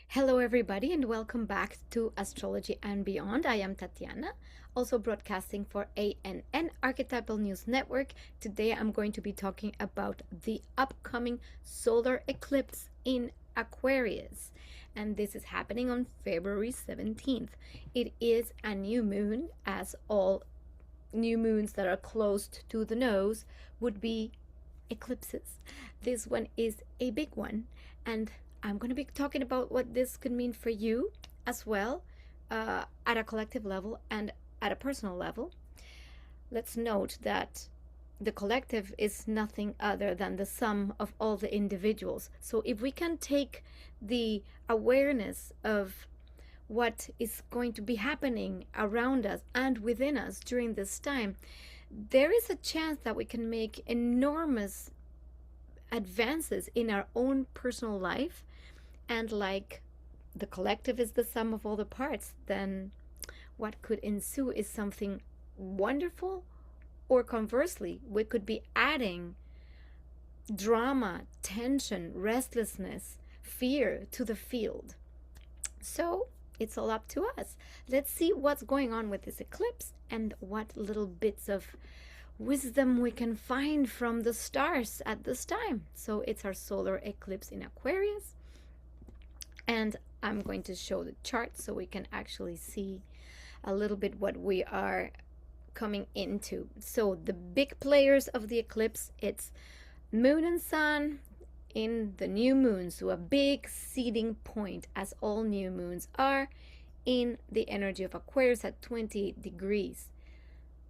Hello, everybody, and welcome back to Astrology and Beyond. I am Tatiana, also broadcasting for ANN Archetypal News Network. Today, I'm going to be talking about the upcoming solar eclipse in Aquarius, and this is happening on February 17th. It is a new moon, as all new moons that are closed to the nose would be eclipses. This one is a big one, and I'm going to be talking about what this could mean for you as well, at a collective level and at a personal level. Let's note that the collective is nothing other than the sum of all the individuals. So if we can take the awareness of what is going to be happening around us and within us during this time, there is a chance that we can make enormous advances in our own personal life. And like the collective is the sum of all the parts, then what could ensue is something wonderful, or conversely, we could be adding drama, tension, restlessness, fear to the field. So it's all up to us. Let's see what's going on with this eclipse and what little bits of wisdom we can find from the stars at this time. So it's our solar eclipse in Aquarius, and I'm going to show the chart so we can actually see a little bit what we are coming into. So the big players of the eclipse, it's moon and sun in the new moon, so a big seeding point, as all new moons are, in the energy of Aquarius at 20 degrees.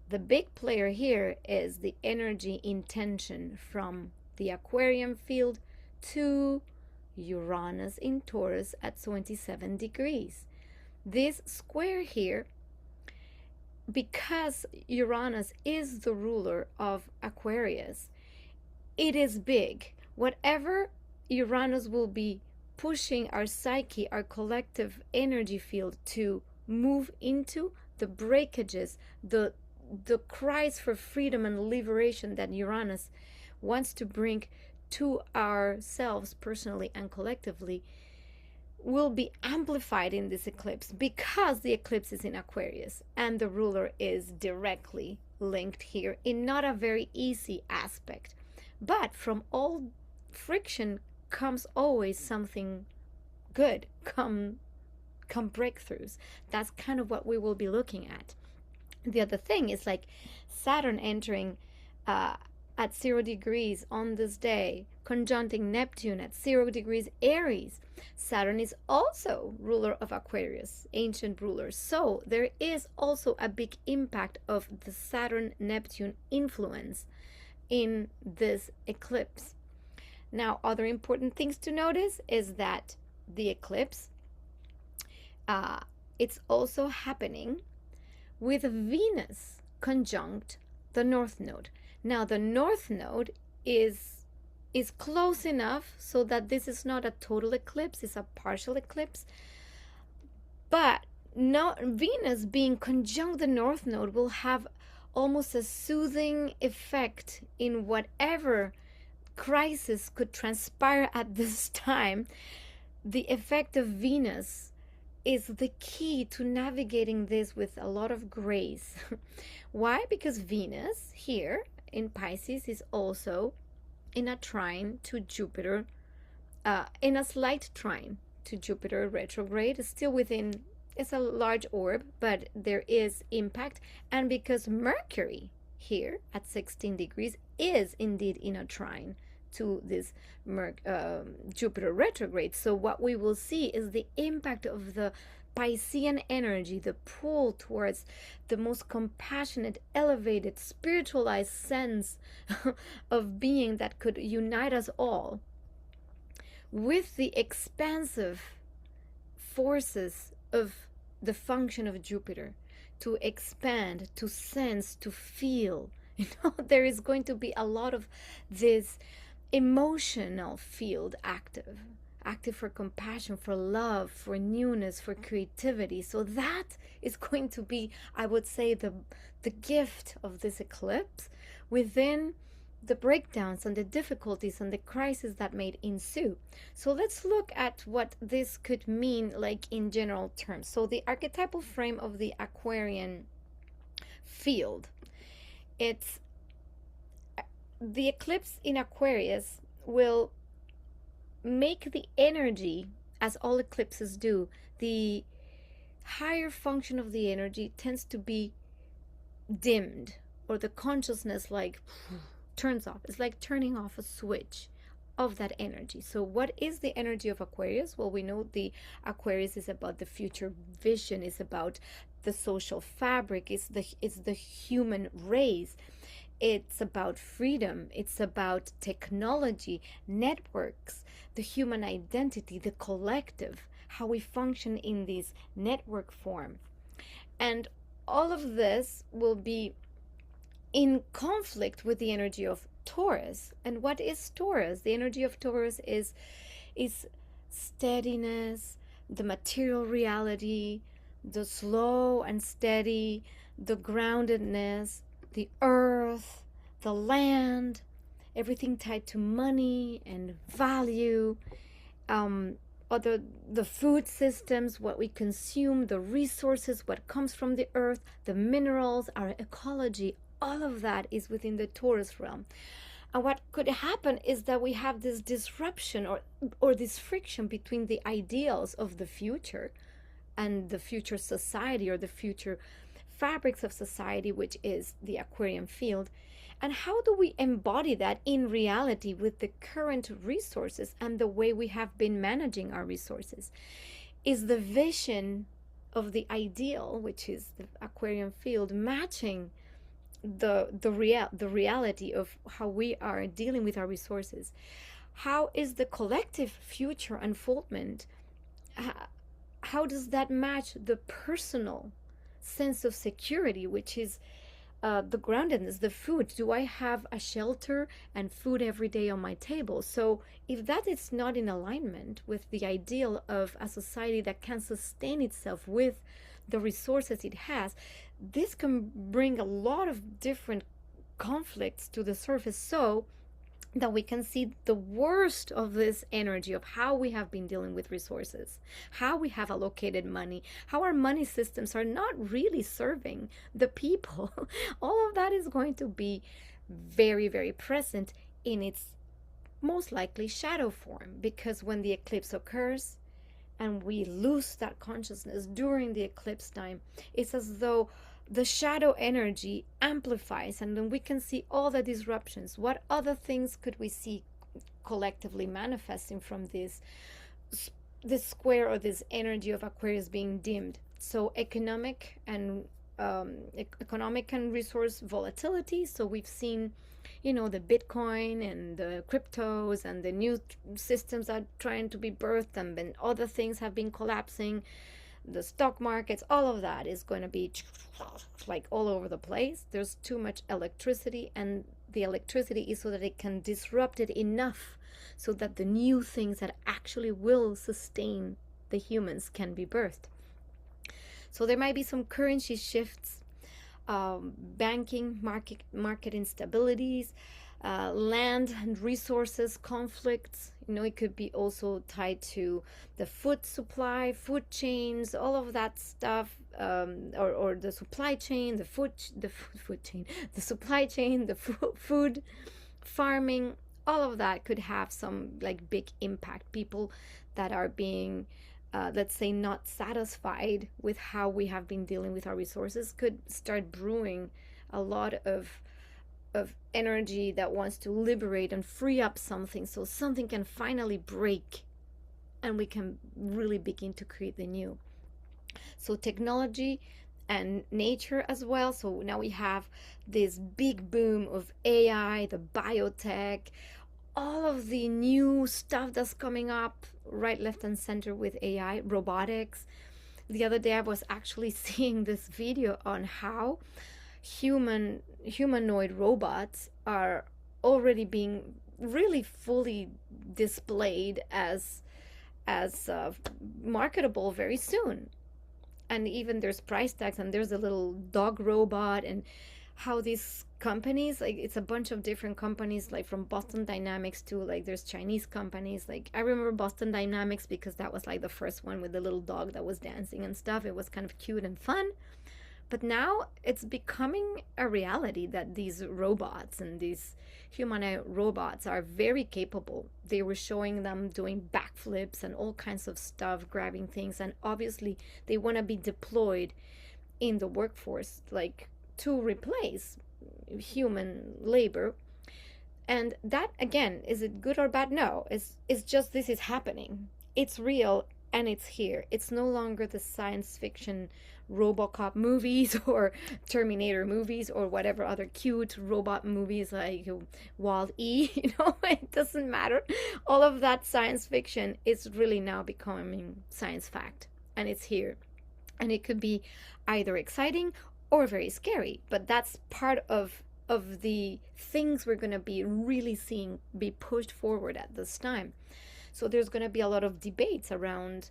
The big player here is the energy intention from the Aquarian field to Uranus in Taurus at 27 degrees. This square here, because Uranus is the ruler of Aquarius, it is big. Whatever Uranus will be pushing our psyche, our collective energy field to move into, the breakages, the cries for freedom and liberation that Uranus wants to bring to ourselves personally and collectively, will be amplified in this eclipse because the eclipse is in Aquarius and the ruler is directly linked here in not a very easy aspect. But from all friction comes always something good, come breakthroughs. That's kind of what we will be looking at. The other thing is like Saturn entering at 0 degrees on this day, conjuncting Neptune at 0 degrees Aries. Saturn is also ruler of Aquarius, ancient ruler. So there is also a big impact of the Saturn-Neptune influence in this eclipse. Now, other important things to notice is that the eclipse, it's also happening with Venus conjunct the North Node. Now, the North Node is close enough so that this is not a total eclipse, it's a partial eclipse. But Venus being conjunct the North Node will have almost a soothing effect in whatever crisis could transpire at this time. The effect of Venus is the key to navigating this with a lot of grace. Why? Because Venus here in Pisces is also in a trine to Jupiter, in a slight trine to Jupiter retrograde. It's still within, it's a large orb, but there is impact. And because Mercury here at 16 degrees is indeed in a trine to this Jupiter retrograde. So what we will see is the impact of the Piscean energy, the pull towards the most compassionate, elevated, spiritualized sense of being that could unite us all, with the expansive forces of the function of Jupiter to expand, to sense, to feel. There is going to be a lot of this emotional field active for compassion, for love, for newness, for creativity. So that is going to be, I would say, the gift of this eclipse within the breakdowns and the difficulties and the crises that may ensue. So let's look at what this could mean, like in general terms. So the archetypal frame of the Aquarian field, it's the eclipse in Aquarius will make the energy, as all eclipses do, the higher function of the energy tends to be dimmed, or the consciousness like turns off. It's like turning off a switch of that energy. So what is the energy of Aquarius? Well, we know the Aquarius is about the future vision, is about the social fabric, it's the human race. It's about freedom, it's about technology, networks, the human identity, the collective, how we function in this network form. And all of this will be in conflict with the energy of Taurus. And what is Taurus? The energy of Taurus is steadiness, the material reality, the slow and steady, the groundedness, the earth, the land, everything tied to money and value, the food systems, what we consume, the resources, what comes from the earth, the minerals, our ecology, all of that is within the Taurus realm. And what could happen is that we have this disruption or this friction between the ideals of the future and the future society, or the future fabrics of society, which is the Aquarian field. And how do we embody that in reality with the current resources and the way we have been managing our resources? Is the vision of the ideal, which is the Aquarian field, matching the reality of how we are dealing with our resources? How is the collective future unfoldment? How does that match the personal sense of security, which is the groundedness, the food? Do I have a shelter and food every day on my table? So if that is not in alignment with the ideal of a society that can sustain itself with the resources it has, this can bring a lot of different conflicts to the surface, so that we can see the worst of this energy of how we have been dealing with resources, how we have allocated money, how our money systems are not really serving the people. All of that is going to be very, very present in its most likely shadow form, because when the eclipse occurs and we lose that consciousness during the eclipse time, it's as though the shadow energy amplifies, and then we can see all the disruptions. What other things could we see collectively manifesting from this square, or this energy of Aquarius being dimmed? So economic and resource volatility. So we've seen, the Bitcoin and the cryptos and the new systems are trying to be birthed, and then other things have been collapsing. The stock markets, all of that is going to be like all over the place. There's too much electricity, and the electricity is so that it can disrupt it enough so that the new things that actually will sustain the humans can be birthed. So there might be some currency shifts, banking, market instabilities, land and resources conflicts. It could be also tied to the food supply, food chains, all of that stuff, or the supply chain, the food chain, the supply chain, the food farming. All of that could have some like big impact. People that are being let's say not satisfied with how we have been dealing with our resources could start brewing a lot of energy that wants to liberate and free up something, so something can finally break and we can really begin to create the new. So technology and nature as well. So now we have this big boom of AI, the biotech, all of the new stuff that's coming up right, left, and center with AI, robotics. The other day I was actually seeing this video on how humanoid robots are already being really fully displayed as marketable very soon. And even there's price tags, and there's a little dog robot, and how these companies, like it's a bunch of different companies, like from Boston Dynamics to like there's Chinese companies. Like I remember Boston Dynamics because that was like the first one with the little dog that was dancing and stuff. It was kind of cute and fun. But now it's becoming a reality that these robots and these humanoid robots are very capable. They were showing them doing backflips and all kinds of stuff, grabbing things, and obviously they want to be deployed in the workforce, like to replace human labor. And that again, is it good or bad? No, it's just this is happening. It's real and it's here. It's no longer the science fiction Robocop movies or Terminator movies or whatever other cute robot movies like Wall-E, it doesn't matter. All of that science fiction is really now becoming science fact, and it's here. And it could be either exciting or very scary, but that's part of the things we're going to be really seeing be pushed forward at this time. So there's going to be a lot of debates around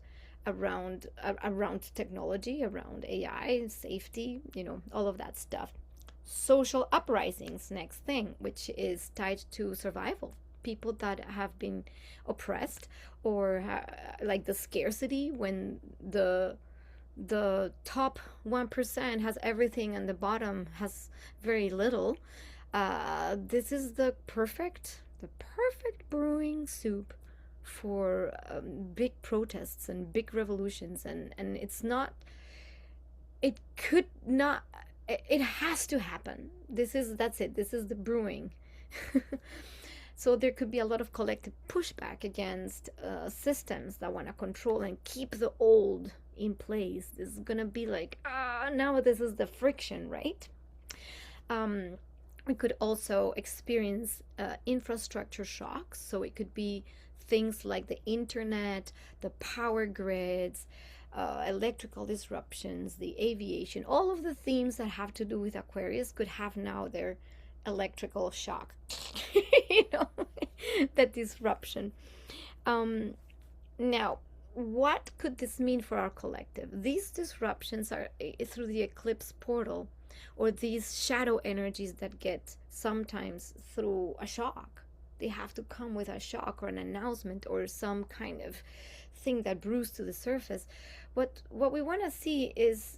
technology, around AI, safety, all of that stuff. Social uprisings, next thing, which is tied to survival. People that have been oppressed, or like the scarcity, when the top 1% has everything and the bottom has very little. This is the perfect brewing soup for big protests and big revolutions, and it's not, it could not, it has to happen. That's it, this is the brewing. So there could be a lot of collective pushback against systems that want to control and keep the old in place. This is gonna be like, now this is the friction, right? We could also experience infrastructure shocks. So it could be things like the internet, the power grids, electrical disruptions, the aviation. All of the themes that have to do with Aquarius could have now their electrical shock. That disruption. Now, what could this mean for our collective? These disruptions are through the eclipse portal, or these shadow energies that get sometimes through a shock. They have to come with a shock or an announcement or some kind of thing that brews to the surface. What we want to see is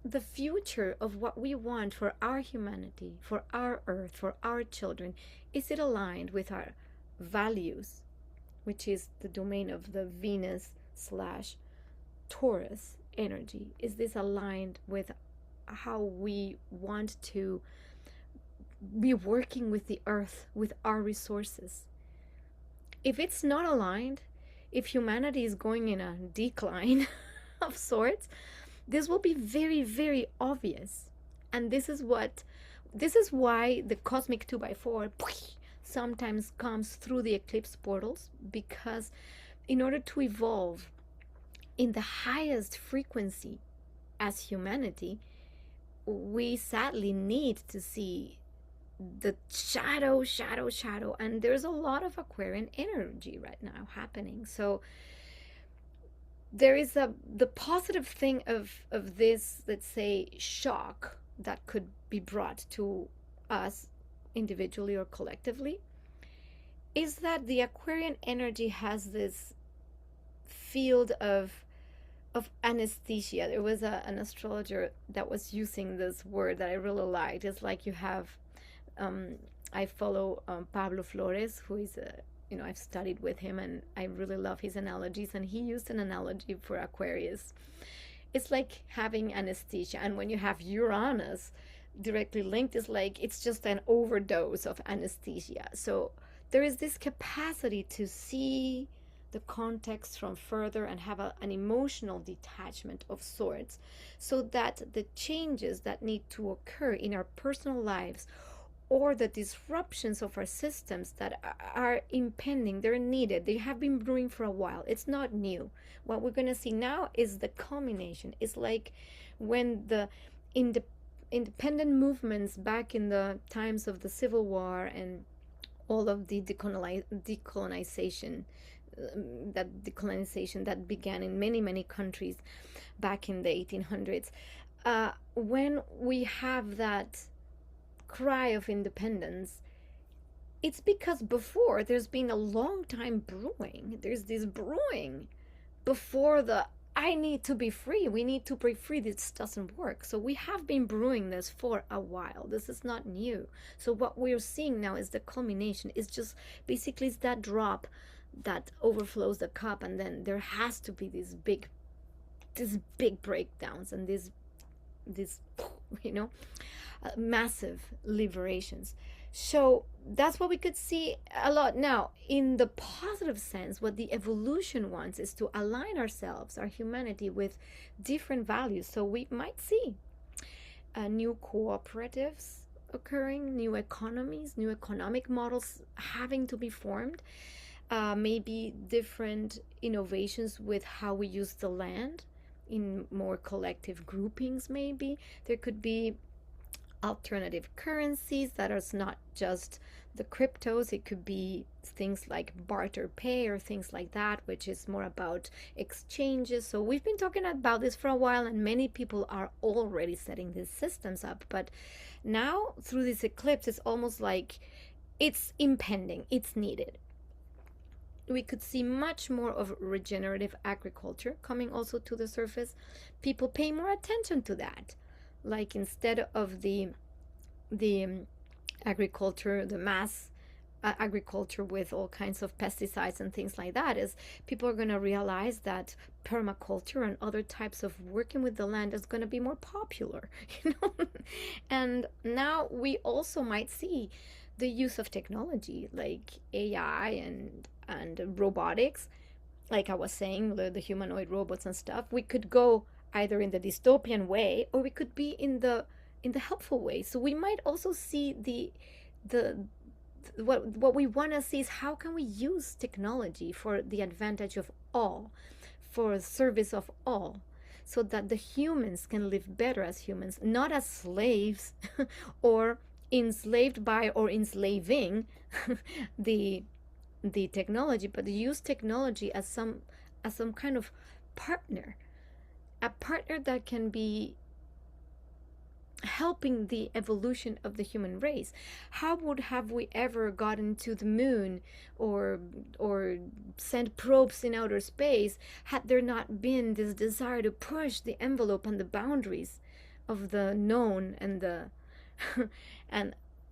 the future of what we want for our humanity, for our earth, for our children. Is it aligned with our values, which is the domain of the Venus/Taurus energy? Is this aligned with how we want to be working with the earth, with our resources? If it's not aligned, if humanity is going in a decline of sorts, this will be very, very obvious. And this is why the cosmic 2x4 sometimes comes through the eclipse portals, because in order to evolve in the highest frequency as humanity, we sadly need to see the shadow, and there's a lot of Aquarian energy right now happening. So there is the positive thing of this, let's say, shock that could be brought to us individually or collectively, is that the Aquarian energy has this field of anesthesia. There was an astrologer that was using this word that I really liked. It's like you have I follow Pablo Flores, who is I've studied with him and I really love his analogies, and he used an analogy for Aquarius. It's like having anesthesia, and when you have Uranus directly linked, it's just an overdose of anesthesia. So there is this capacity to see the context from further and have an emotional detachment of sorts, so that the changes that need to occur in our personal lives, or the disruptions of our systems that are impending, they're needed. They have been brewing for a while. It's not new. What we're going to see now is the culmination. It's like when the independent movements back in the times of the Civil War and all of the decolonization that began in many, many countries back in the 1800s. When we have that cry of independence, it's because before there's been a long time brewing. There's this brewing before the I need to be free. We need to be free. This doesn't work. So we have been brewing this for a while. This is not new. So what we're seeing now is the culmination. It's just basically it's that drop that overflows the cup, and then there has to be these big breakdowns and this massive liberations. So that's what we could see a lot. Now, in the positive sense, what the evolution wants is to align ourselves, our humanity, with different values. So we might see new cooperatives occurring, new economies, new economic models having to be formed, maybe different innovations with how we use the land in more collective groupings. Maybe there could be alternative currencies that are not just the cryptos. It could be things like barter pay or things like that, which is more about exchanges. So we've been talking about this for a while, and many people are already setting these systems up. But now through this eclipse, it's almost like it's impending, it's needed. We could see much more of regenerative agriculture coming also to the surface. People pay more attention to that. Like instead of the agriculture, the mass agriculture with all kinds of pesticides and things like that, is people are going to realize that permaculture and other types of working with the land is going to be more popular, And now we also might see the use of technology like AI and robotics, like I was saying, the humanoid robots and stuff. We could go either in the dystopian way, or we could be in the helpful way. So we might also see what we want to see is how can we use technology for the advantage of all, for the service of all, so that the humans can live better as humans, not as slaves or enslaved by or enslaving the technology, but use technology as some kind of partner, a partner that can be helping the evolution of the human race. How would have we ever gotten to the moon or sent probes in outer space had there not been this desire to push the envelope and the boundaries of the known and the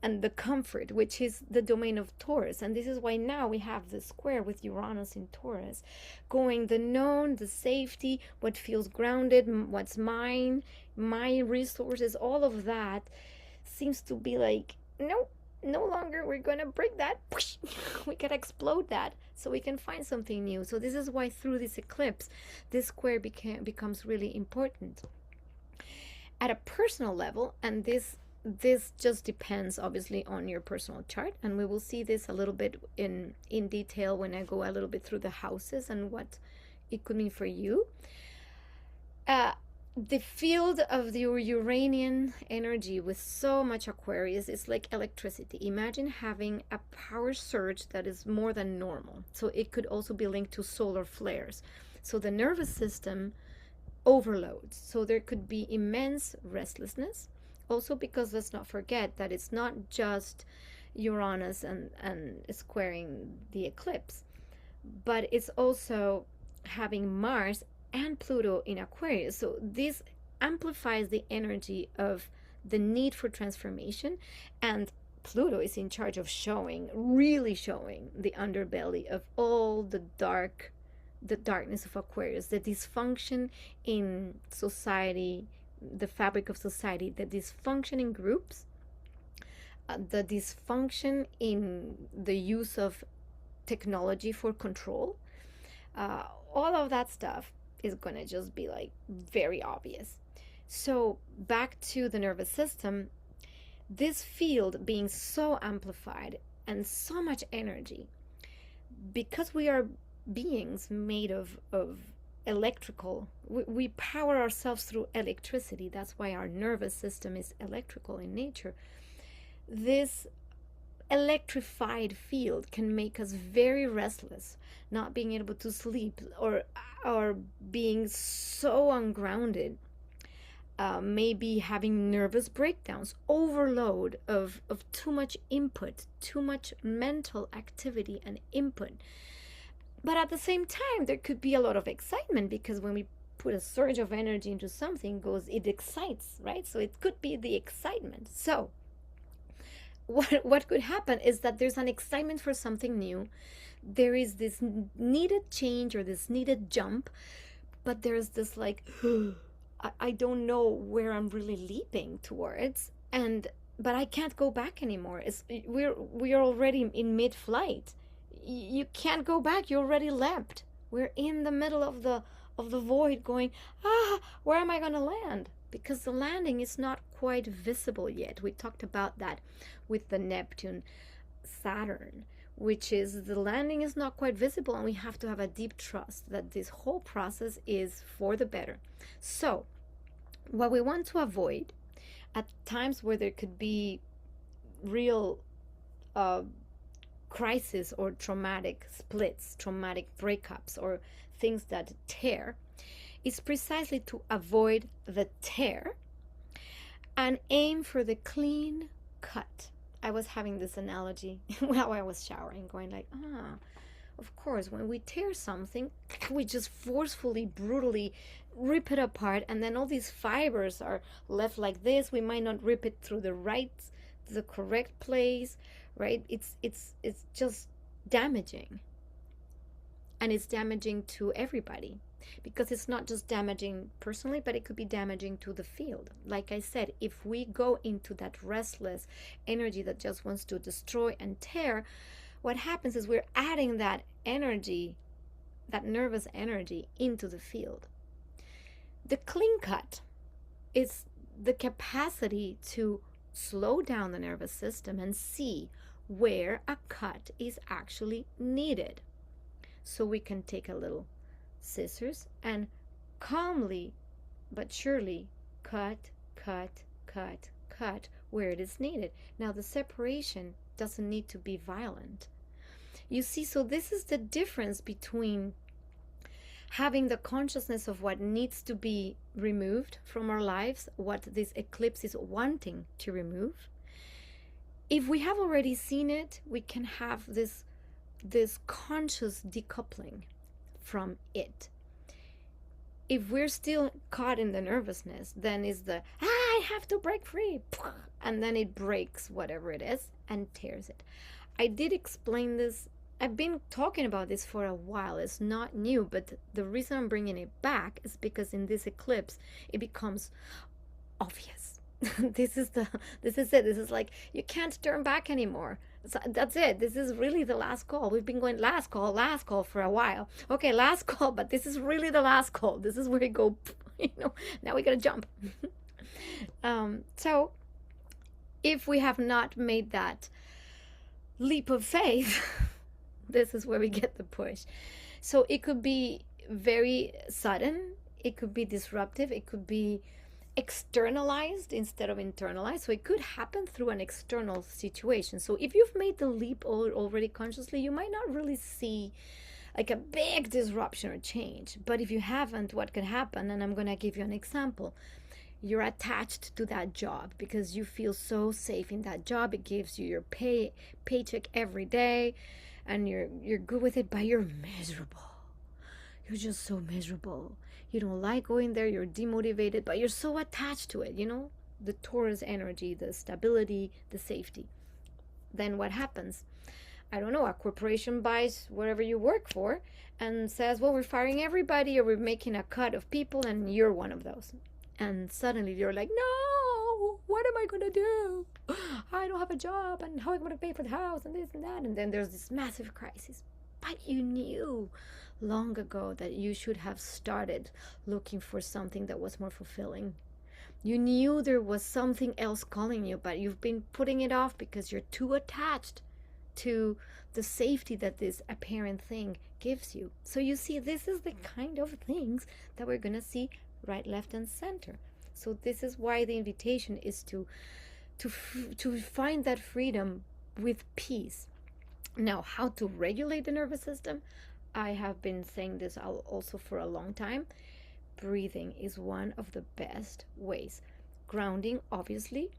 and the comfort, which is the domain of Taurus. And this is why now we have the square with Uranus in Taurus, going the known, the safety, what feels grounded, what's mine, my resources, all of that seems to be like, no longer, we're gonna break that. We can explode that so we can find something new. So this is why through this eclipse, this square becomes really important at a personal level. And this just depends obviously on your personal chart, and we will see this a little bit in detail when I go a little bit through the houses and what it could mean for you. The field of the Uranian energy with so much Aquarius is like electricity. Imagine having a power surge that is more than normal. So it could also be linked to solar flares. So the nervous system overloads. So there could be immense restlessness. Also, because let's not forget that it's not just Uranus and squaring the eclipse, but it's also having Mars and Pluto in Aquarius. So this amplifies the energy of the need for transformation, and Pluto is in charge of really showing the underbelly of all the darkness of Aquarius, the dysfunction in society, the fabric of society, the dysfunction in groups, the dysfunction in the use of technology for control. All of that stuff is going to just be like very obvious. So back to the nervous system, this field being so amplified and so much energy, because we are beings made of electrical, we power ourselves through electricity. That's why our nervous system is electrical in nature. This electrified field can make us very restless, not being able to sleep, or being so ungrounded. maybe having nervous breakdowns, overload of too much input, too much mental activity and input. But at the same time, there could be a lot of excitement, because when we put a surge of energy into something, it excites, right? So it could be the excitement. So what could happen is that there's an excitement for something new. There is this needed change or this needed jump, but there's this like, I don't know where I'm really leaping towards, and but I can't go back anymore. We're already in mid-flight. You can't go back. You already leapt. We're in the middle of the void, going, where am I going to land? Because the landing is not quite visible yet. We talked about that with the Neptune Saturn, which is the landing is not quite visible, and we have to have a deep trust that this whole process is for the better. So what we want to avoid at times where there could be real crisis or traumatic splits, traumatic breakups, or things that tear, is precisely to avoid the tear and aim for the clean cut. I was having this analogy while I was showering, going like, of course, when we tear something, we just forcefully, brutally rip it apart, and then all these fibers are left like this. We might not rip it through the correct place, right? It's just damaging. And it's damaging to everybody, because it's not just damaging personally, but it could be damaging to the field. Like I said, if we go into that restless energy that just wants to destroy and tear, what happens is we're adding that energy, that nervous energy, into the field. The clean cut is the capacity to slow down the nervous system and see where a cut is actually needed. So we can take a little scissors and calmly but surely cut where it is needed. Now, the separation doesn't need to be violent. You see, so this is the difference between having the consciousness of what needs to be removed from our lives, what this eclipse is wanting to remove. If we have already seen it, we can have this conscious decoupling from it. If we're still caught in the nervousness, then is I have to break free, and then it breaks whatever it is and tears it. I did explain this. I've been talking about this for a while. It's not new, but the reason I'm bringing it back is because in this eclipse it becomes obvious. This is it. This is like, you can't turn back anymore. So that's it. This is really the last call. We've been going last call for a while. Okay, last call, but this is really the last call. This is where we go, now we gotta jump. So if we have not made that leap of faith, this is where we get the push. So it could be very sudden, it could be disruptive, it could be externalized instead of internalized. So it could happen through an external situation. So if you've made the leap already consciously, you might not really see like a big disruption or change. But if you haven't, what could happen? And I'm going to give you an example. You're attached to that job because you feel so safe in that job. It gives you your paycheck every day, and you're good with it, but you're miserable. You're just so miserable. You don't like going there. You're demotivated, but you're so attached to it, the Taurus energy, the stability, the safety. Then what happens? I don't know, a corporation buys wherever you work for and says, well, we're firing everybody, or we're making a cut of people, and you're one of those. And suddenly you're like, no, what am I going to do? I don't have a job, and how am I going to pay for the house, and this and that? And then there's this massive crisis. But you knew long ago that you should have started looking for something that was more fulfilling. You knew there was something else calling you, but you've been putting it off because you're too attached to the safety that this apparent thing gives you. So you see, this is the kind of things that we're going to see right, left, and center. So this is why the invitation is to find that freedom with peace. Now, how to regulate the nervous system? I have been saying this also for a long time. breathing is one of the best ways. Grounding, obviously,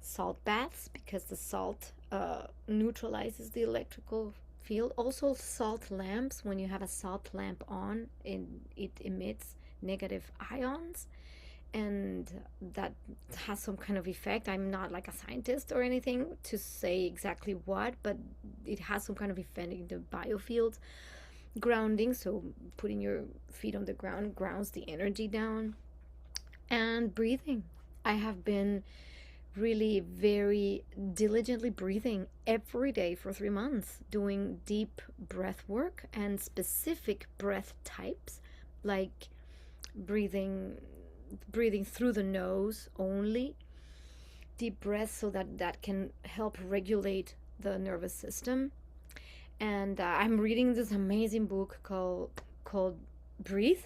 salt baths, because the salt neutralizes the electrical field. Also, salt lamps, when you have a salt lamp on, it emits negative ions, and that has some kind of effect. I'm not like a scientist or anything to say exactly what, but it has some kind of effect in the biofield. Grounding, so putting your feet on the ground grounds the energy down. And breathing, I have been really very diligently breathing every day for 3 months, doing deep breath work and specific breath types, like breathing through the nose only, deep breaths, so that can help regulate the nervous system. And I'm reading this amazing book called Breathe.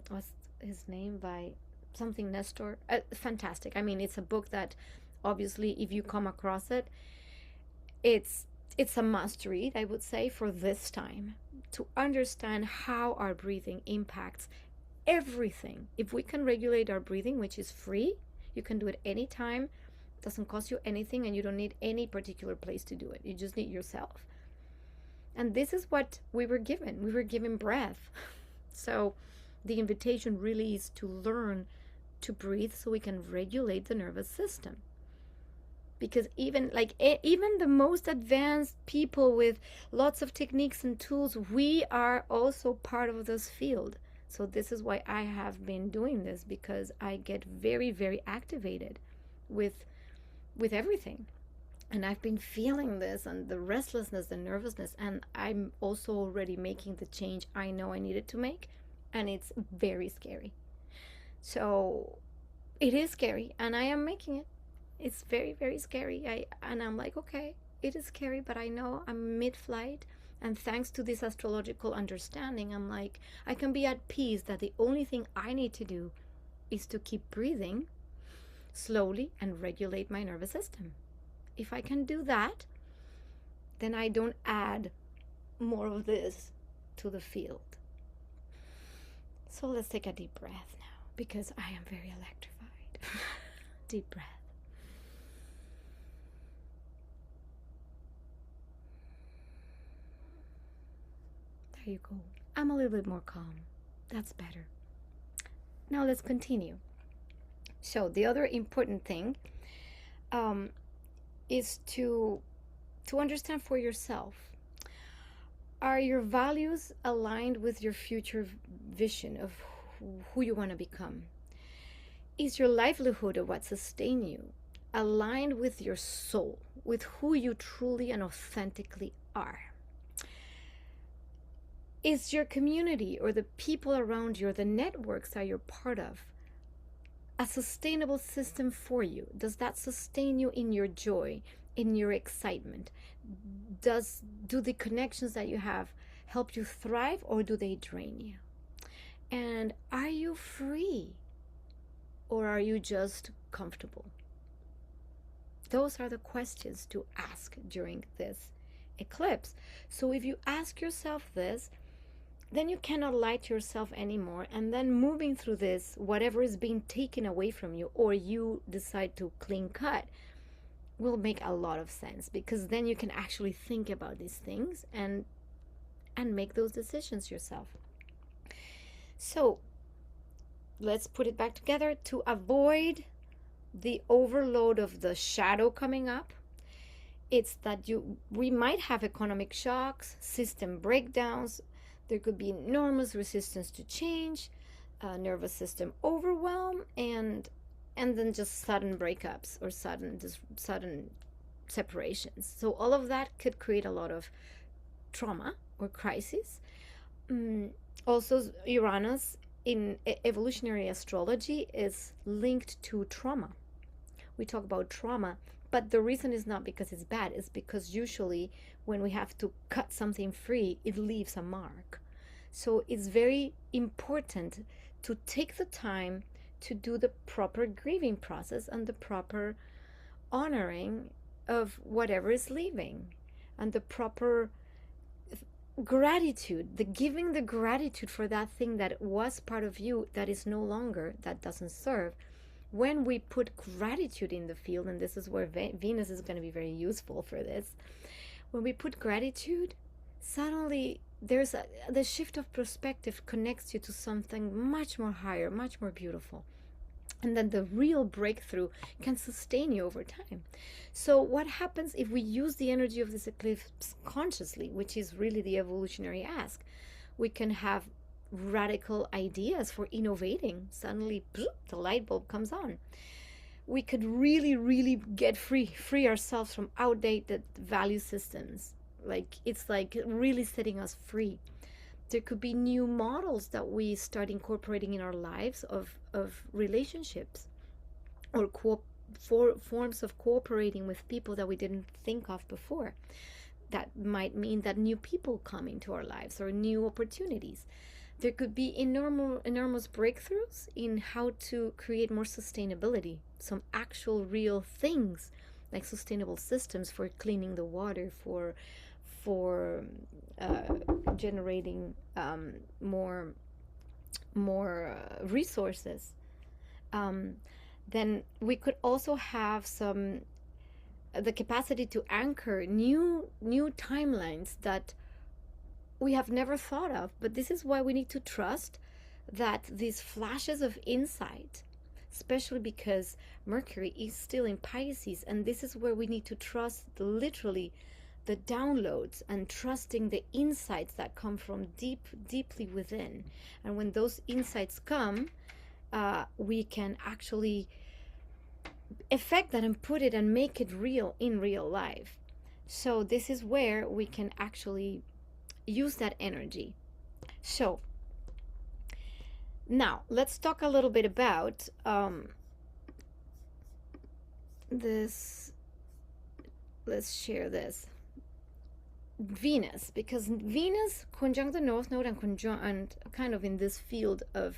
What's his name? By something Nestor. Fantastic. I mean, it's a book that obviously, if you come across it, it's a must read, I would say, for this time, to understand how our breathing impacts everything. If we can regulate our breathing, which is free, you can do it anytime, doesn't cost you anything, and you don't need any particular place to do it. You just need yourself. And this is what we were given. We were given breath. So the invitation really is to learn to breathe so we can regulate the nervous system. Because even the most advanced people with lots of techniques and tools, we are also part of this field. So this is why I have been doing this, because I get very, very activated with everything. And I've been feeling this, and the restlessness, the nervousness, and I'm also already making the change I know I needed to make, and it's very scary. So it is scary, and I am making it. It's very, very scary. I'm like, okay, it is scary, but I know I'm mid-flight, and thanks to this astrological understanding, I'm like, I can be at peace that the only thing I need to do is to keep breathing slowly and regulate my nervous system. If I can do that, then I don't add more of this to the field. So let's take a deep breath now, because I am very electrified. Deep breath. There you go. I'm a little bit more calm. That's better. Now let's continue. So the other important thing is to understand for yourself. Are your values aligned with your future vision of who you want to become? Is your livelihood or what sustains you aligned with your soul, with who you truly and authentically are? Is your community or the people around you or the networks that you're part of a sustainable system for you? Does that sustain you in your joy, in your excitement? Do the connections that you have help you thrive, or do they drain you? And are you free, or are you just comfortable? Those are the questions to ask during this eclipse. So if you ask yourself this, then you cannot lie to yourself anymore. And then moving through this, whatever is being taken away from you, or you decide to clean cut, will make a lot of sense, because then you can actually think about these things and make those decisions yourself. So let's put it back together. To avoid the overload of the shadow coming up, it's that we might have economic shocks, system breakdowns. There could be enormous resistance to change, nervous system overwhelm, and then just sudden breakups or sudden separations. So all of that could create a lot of trauma or crisis. Also, Uranus in evolutionary astrology is linked to trauma. We talk about trauma, but the reason is not because it's bad. It's because usually when we have to cut something free, it leaves a mark. So it's very important to take the time to do the proper grieving process and the proper honoring of whatever is leaving, and the proper gratitude, the giving the gratitude for that thing that was part of you that is no longer, that doesn't serve. When we put gratitude in the field, and this is where Venus is going to be very useful for this, when we put gratitude, suddenly the shift of perspective connects you to something much more higher, much more beautiful. And then the real breakthrough can sustain you over time. So what happens if we use the energy of this eclipse consciously, which is really the evolutionary ask? We can have radical ideas for innovating. Suddenly, the light bulb comes on. We could really get free ourselves from outdated value systems. Like, it's like really setting us free. There could be new models that we start incorporating in our lives of relationships, or forms of cooperating with people that we didn't think of before. That might mean that new people come into our lives, or new opportunities. There could be enormous breakthroughs in how to create more sustainability, some actual real things, like sustainable systems for cleaning the water, for generating more resources. Then we could also have the capacity to anchor new timelines that we have never thought of. But this is why we need to trust that these flashes of insight, especially because Mercury is still in Pisces, and this is where we need to trust literally the downloads, and trusting the insights that come from deeply within. And when those insights come, we can actually affect that and put it and make it real in real life. So this is where we can actually use that energy. So now let's talk a little bit about this. Let's share this. Venus, because Venus conjunct the North Node and kind of in this field of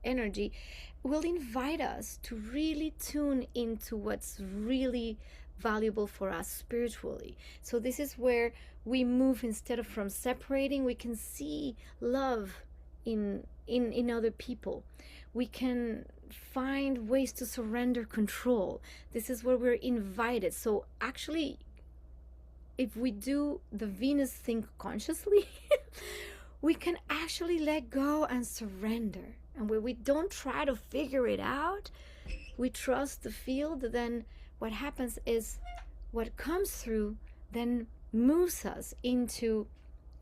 energy, will invite us to really tune into what's really valuable for us spiritually. So this is where we move, instead of from separating, we can see love in other people. We can find ways to surrender control. This is where we're invited. So actually, if we do the Venus thing consciously, we can actually let go and surrender. And when we don't try to figure it out, we trust the field, then what happens is what comes through then moves us into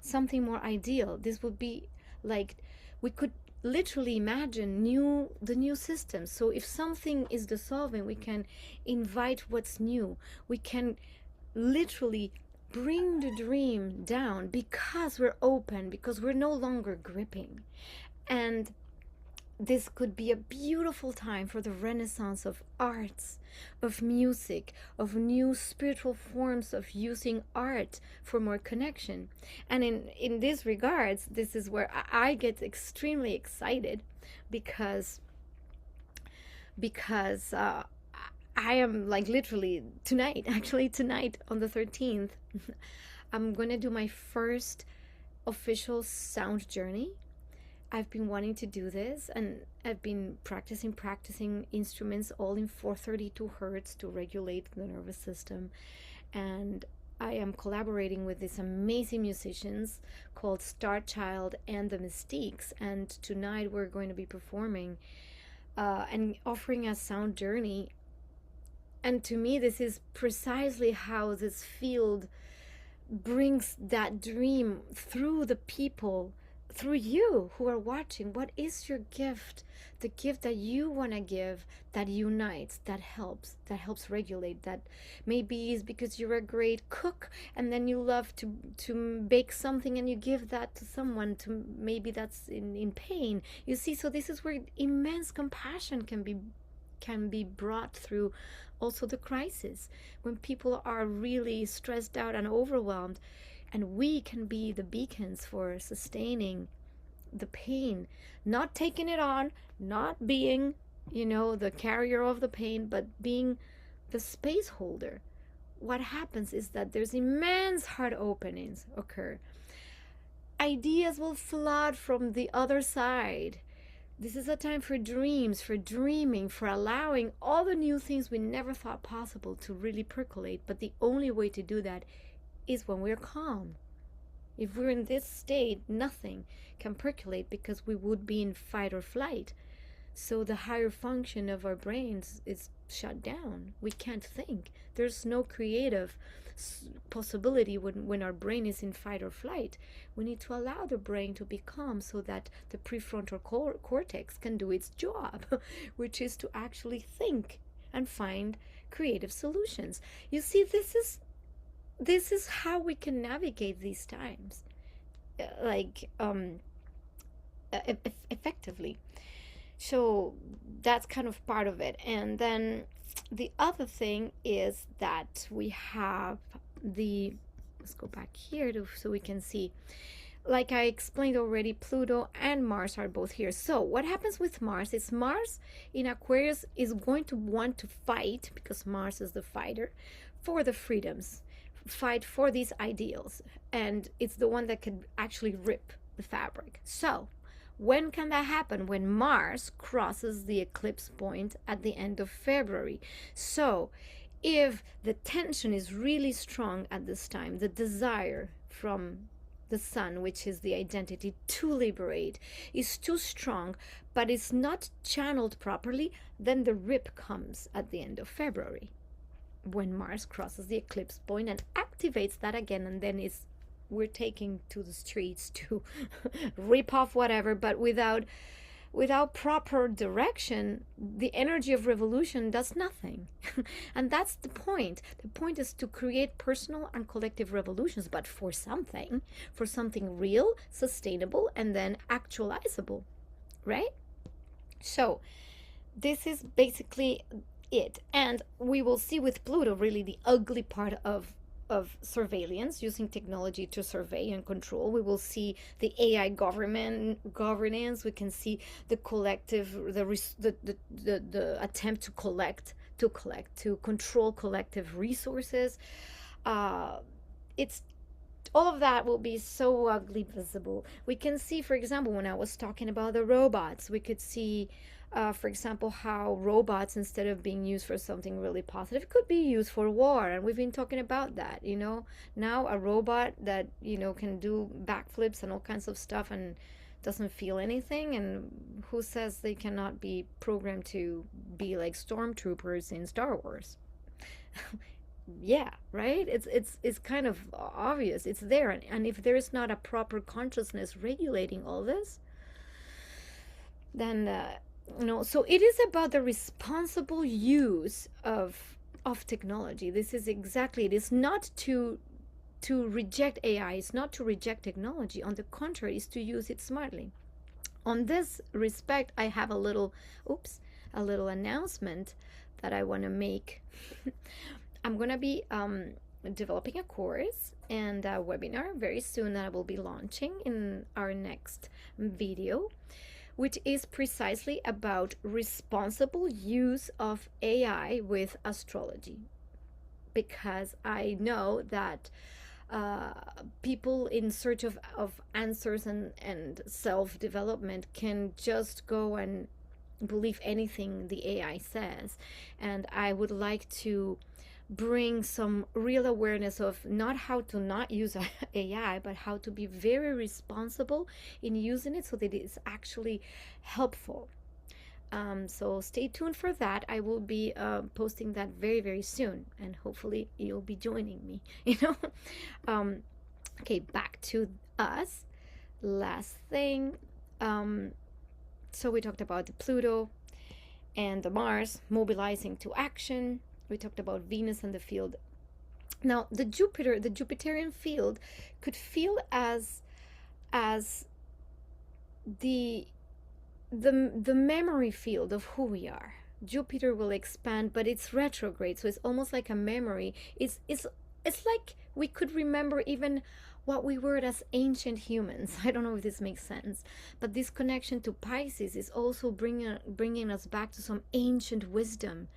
something more ideal. This would be like, we could literally imagine the new system. So if something is dissolving, we can invite what's new. We can literally bring the dream down, because we're open, because we're no longer gripping. And this could be a beautiful time for the renaissance of arts, of music, of new spiritual forms of using art for more connection. And in these regards, this is where I get extremely excited, because I am like literally tonight on the 13th, I'm going to do my first official sound journey. I've been wanting to do this, and I've been practicing instruments all in 432 hertz to regulate the nervous system. And I am collaborating with these amazing musicians called Starchild and the Mystiques. And tonight we're going to be performing and offering a sound journey. And to me, this is precisely how this field brings that dream through the people, through you who are watching. What is your gift? The gift that you want to give, that unites, that helps regulate. That maybe is because you're a great cook, and then you love to bake something, and you give that to someone, to maybe that's in pain. You see, so this is where immense compassion can be brought through. Also the crisis, when people are really stressed out and overwhelmed, and we can be the beacons for sustaining the pain, not taking it on, not being, the carrier of the pain, but being the space holder. What happens is that there's immense heart openings occur. ideas will flood from the other side. This is a time for dreams, for dreaming, for allowing all the new things we never thought possible to really percolate. But the only way to do that is when we're calm. If we're in this state, nothing can percolate because we would be in fight or flight. So the higher function of our brains is shut down. We can't think. There's no creative possibility when our brain is in fight or flight. We need to allow the brain to be calm so that the prefrontal cortex can do its job, which is to actually think and find creative solutions. You see, this is how we can navigate these times, effectively. So that's kind of part of it. And then the other thing is that we have let's go back here so we can see, like I explained already, Pluto and Mars are both here. So what happens with Mars is Mars in Aquarius is going to want to fight, because Mars is the fighter, for the freedoms, fight for these ideals, and it's the one that can actually rip the fabric. So when can that happen? When Mars crosses the eclipse point at the end of February. So if the tension is really strong at this time, the desire from the sun, which is the identity to liberate, is too strong, but it's not channeled properly, then the rip comes at the end of February, when Mars crosses the eclipse point and activates that again, and then we're taking to the streets to rip off whatever, but without proper direction, the energy of revolution does nothing. And that's the point. The point is to create personal and collective revolutions, but for something real, sustainable, and then actualizable, right? So this is basically it. And we will see with Pluto really the ugly part of surveillance, using technology to survey and control. We will see the AI governance. We can see the collective, the attempt to control collective resources. It's all of that will be so ugly visible. We can see, for example, when I was talking about the robots, we could see for example, how robots, instead of being used for something really positive, could be used for war. And we've been talking about that, now a robot that, can do backflips and all kinds of stuff and doesn't feel anything. And who says they cannot be programmed to be like stormtroopers in Star Wars? Yeah, right. It's kind of obvious. It's there. And if there's not a proper consciousness regulating all this, then so it is about the responsible use of technology. This is exactly it. It's not to reject AI. It's not to reject technology. On the contrary, it's to use it smartly. On this respect, I have a little announcement that I want to make. I'm going to be developing a course and a webinar very soon that I will be launching in our next video, which is precisely about responsible use of AI with astrology. Because I know that people in search of answers and self-development can just go and believe anything the AI says. And I would like to bring some real awareness of not how to not use AI, but how to be very responsible in using it so that it is actually helpful. So stay tuned for that. I will be posting that very, very soon, and hopefully you'll be joining me, Okay, back to us. Last thing. So we talked about the Pluto and the Mars mobilizing to action. We talked about Venus and the field. Now, the Jupiterian field could feel as the memory field of who we are. Jupiter will expand, but it's retrograde, so it's almost like a memory. It's like we could remember even what we were as ancient humans. I don't know if this makes sense, but this connection to Pisces is also bringing us back to some ancient wisdom.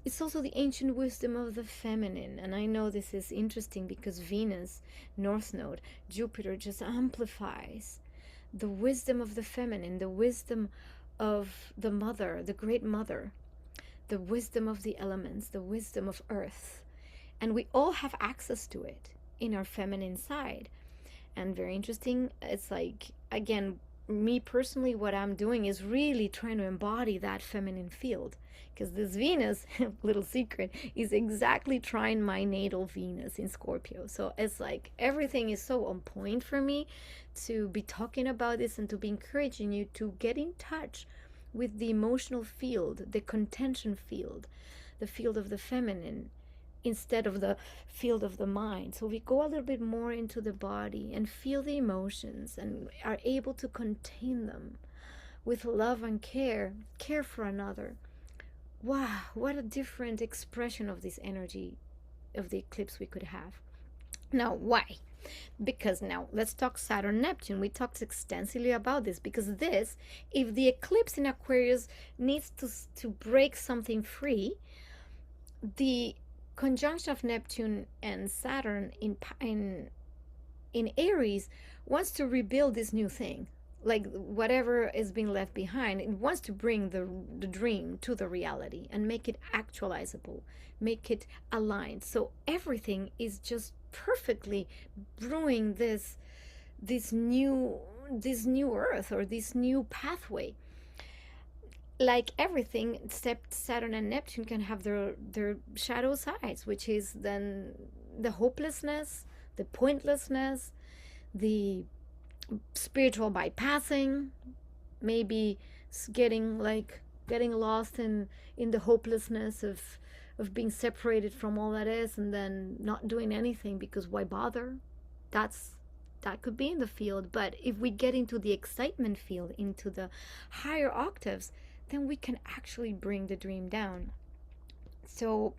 It's also the ancient wisdom of the feminine. And I know this is interesting because Venus, North Node, Jupiter just amplifies the wisdom of the feminine, the wisdom of the mother, the great mother, the wisdom of the elements, the wisdom of earth. And we all have access to it in our feminine side. And very interesting, it's like, again, me personally, what I'm doing is really trying to embody that feminine field, because this Venus, little secret, is exactly trying my natal Venus in Scorpio. So it's like everything is so on point for me to be talking about this and to be encouraging you to get in touch with the emotional field, the contention field, the field of the feminine, instead of the field of the mind. So we go a little bit more into the body and feel the emotions and are able to contain them with love and care for another. Wow, what a different expression of this energy of the eclipse we could have. Now, why? Because now let's talk Saturn Neptune. We talked extensively about this because this, if the eclipse in Aquarius needs to break something free, the conjunction of Neptune and Saturn in Aries wants to rebuild this new thing. Like whatever is being left behind, it wants to bring the dream to the reality and make it actualizable, make it aligned. So everything is just perfectly brewing this new earth, or this new pathway. Like everything, except Saturn and Neptune can have their shadow sides, which is then the hopelessness, the pointlessness, the spiritual bypassing, maybe getting lost in the hopelessness of being separated from all that is, and then not doing anything because why bother? That could be in the field. But if we get into the excitement field, into the higher octaves, then we can actually bring the dream down. So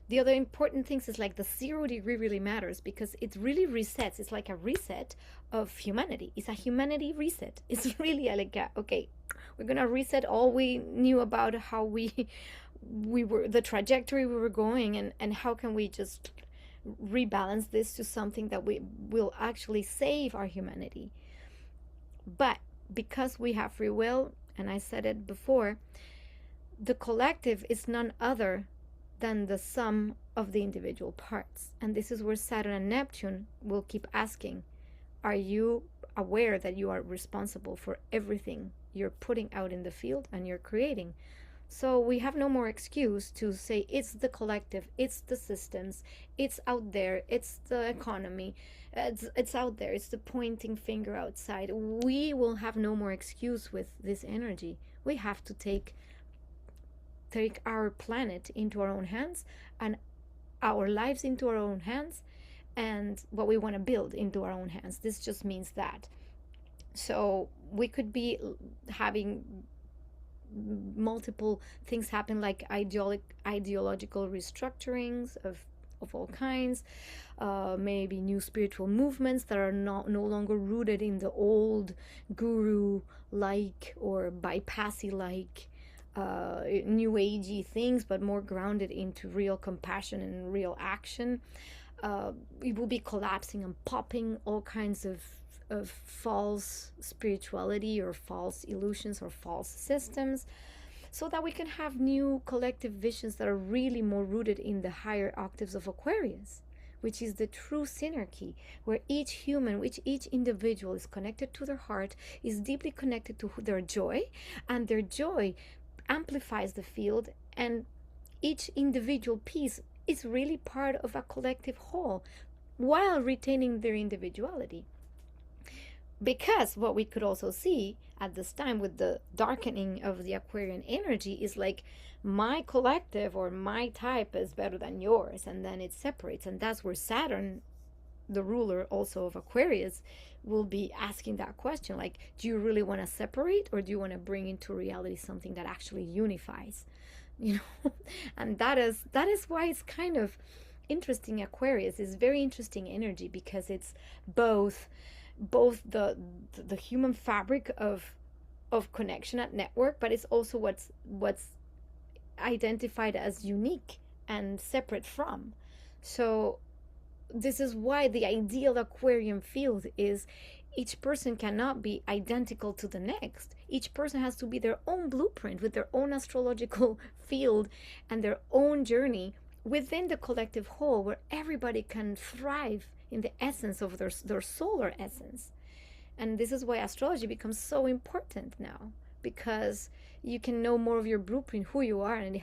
the other important things is like the 0 degree really matters because it really resets. It's like a reset of humanity. It's a humanity reset. It's really like okay, we're gonna reset all we knew about how we were, the trajectory we were going, and how can we just rebalance this to something that we will actually save our humanity. But because we have free will, and I said it before, the collective is none other than the sum of the individual parts. And this is where Saturn and Neptune will keep asking, are you aware that you are responsible for everything you're putting out in the field and you're creating? So we have no more excuse to say it's the collective, it's the systems, it's out there, it's the economy, it's out there, it's the pointing finger outside. We will have no more excuse with this energy. We have to take our planet into our own hands, and our lives into our own hands, and what we want to build into our own hands. This just means that. So we could be having multiple things happen, like ideological restructurings of all kinds, maybe new spiritual movements that are no longer rooted in the old guru like or bypassy like new agey things, but more grounded into real compassion and real action. It will be collapsing and popping all kinds of false spirituality or false illusions or false systems, so that we can have new collective visions that are really more rooted in the higher octaves of Aquarius, which is the true synarchy, where each human, which each individual is connected to their heart, is deeply connected to their joy, and their joy amplifies the field, and each individual piece is really part of a collective whole while retaining their individuality. Because what we could also see at this time with the darkening of the Aquarian energy is like my collective or my type is better than yours, and then it separates. And that's where Saturn, the ruler also of Aquarius, will be asking that question, like, do you really want to separate, or do you want to bring into reality something that actually unifies, and that is why it's kind of interesting. Aquarius is very interesting energy because it's both the human fabric of connection at network, but it's also what's identified as unique and separate from. So this is why the ideal Aquarian field is each person cannot be identical to the next. Each person has to be their own blueprint with their own astrological field and their own journey within the collective whole, where everybody can thrive in the essence of their solar essence. And this is why astrology becomes so important now, because you can know more of your blueprint, who you are, and it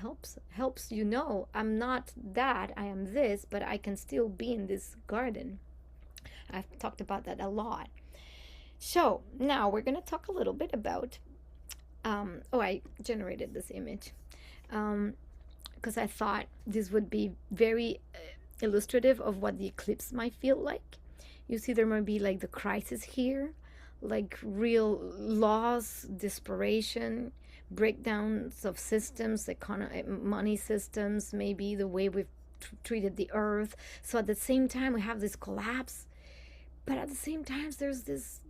helps you know, I'm not that, I am this, but I can still be in this garden. I've talked about that a lot. So now we're going to talk a little bit about I generated this image because I thought this would be very illustrative of what the eclipse might feel like. You see, there might be like the crisis here, like real loss, desperation, breakdowns of systems, money systems, maybe the way we've treated the earth. So at the same time, we have this collapse, but at the same time, there's this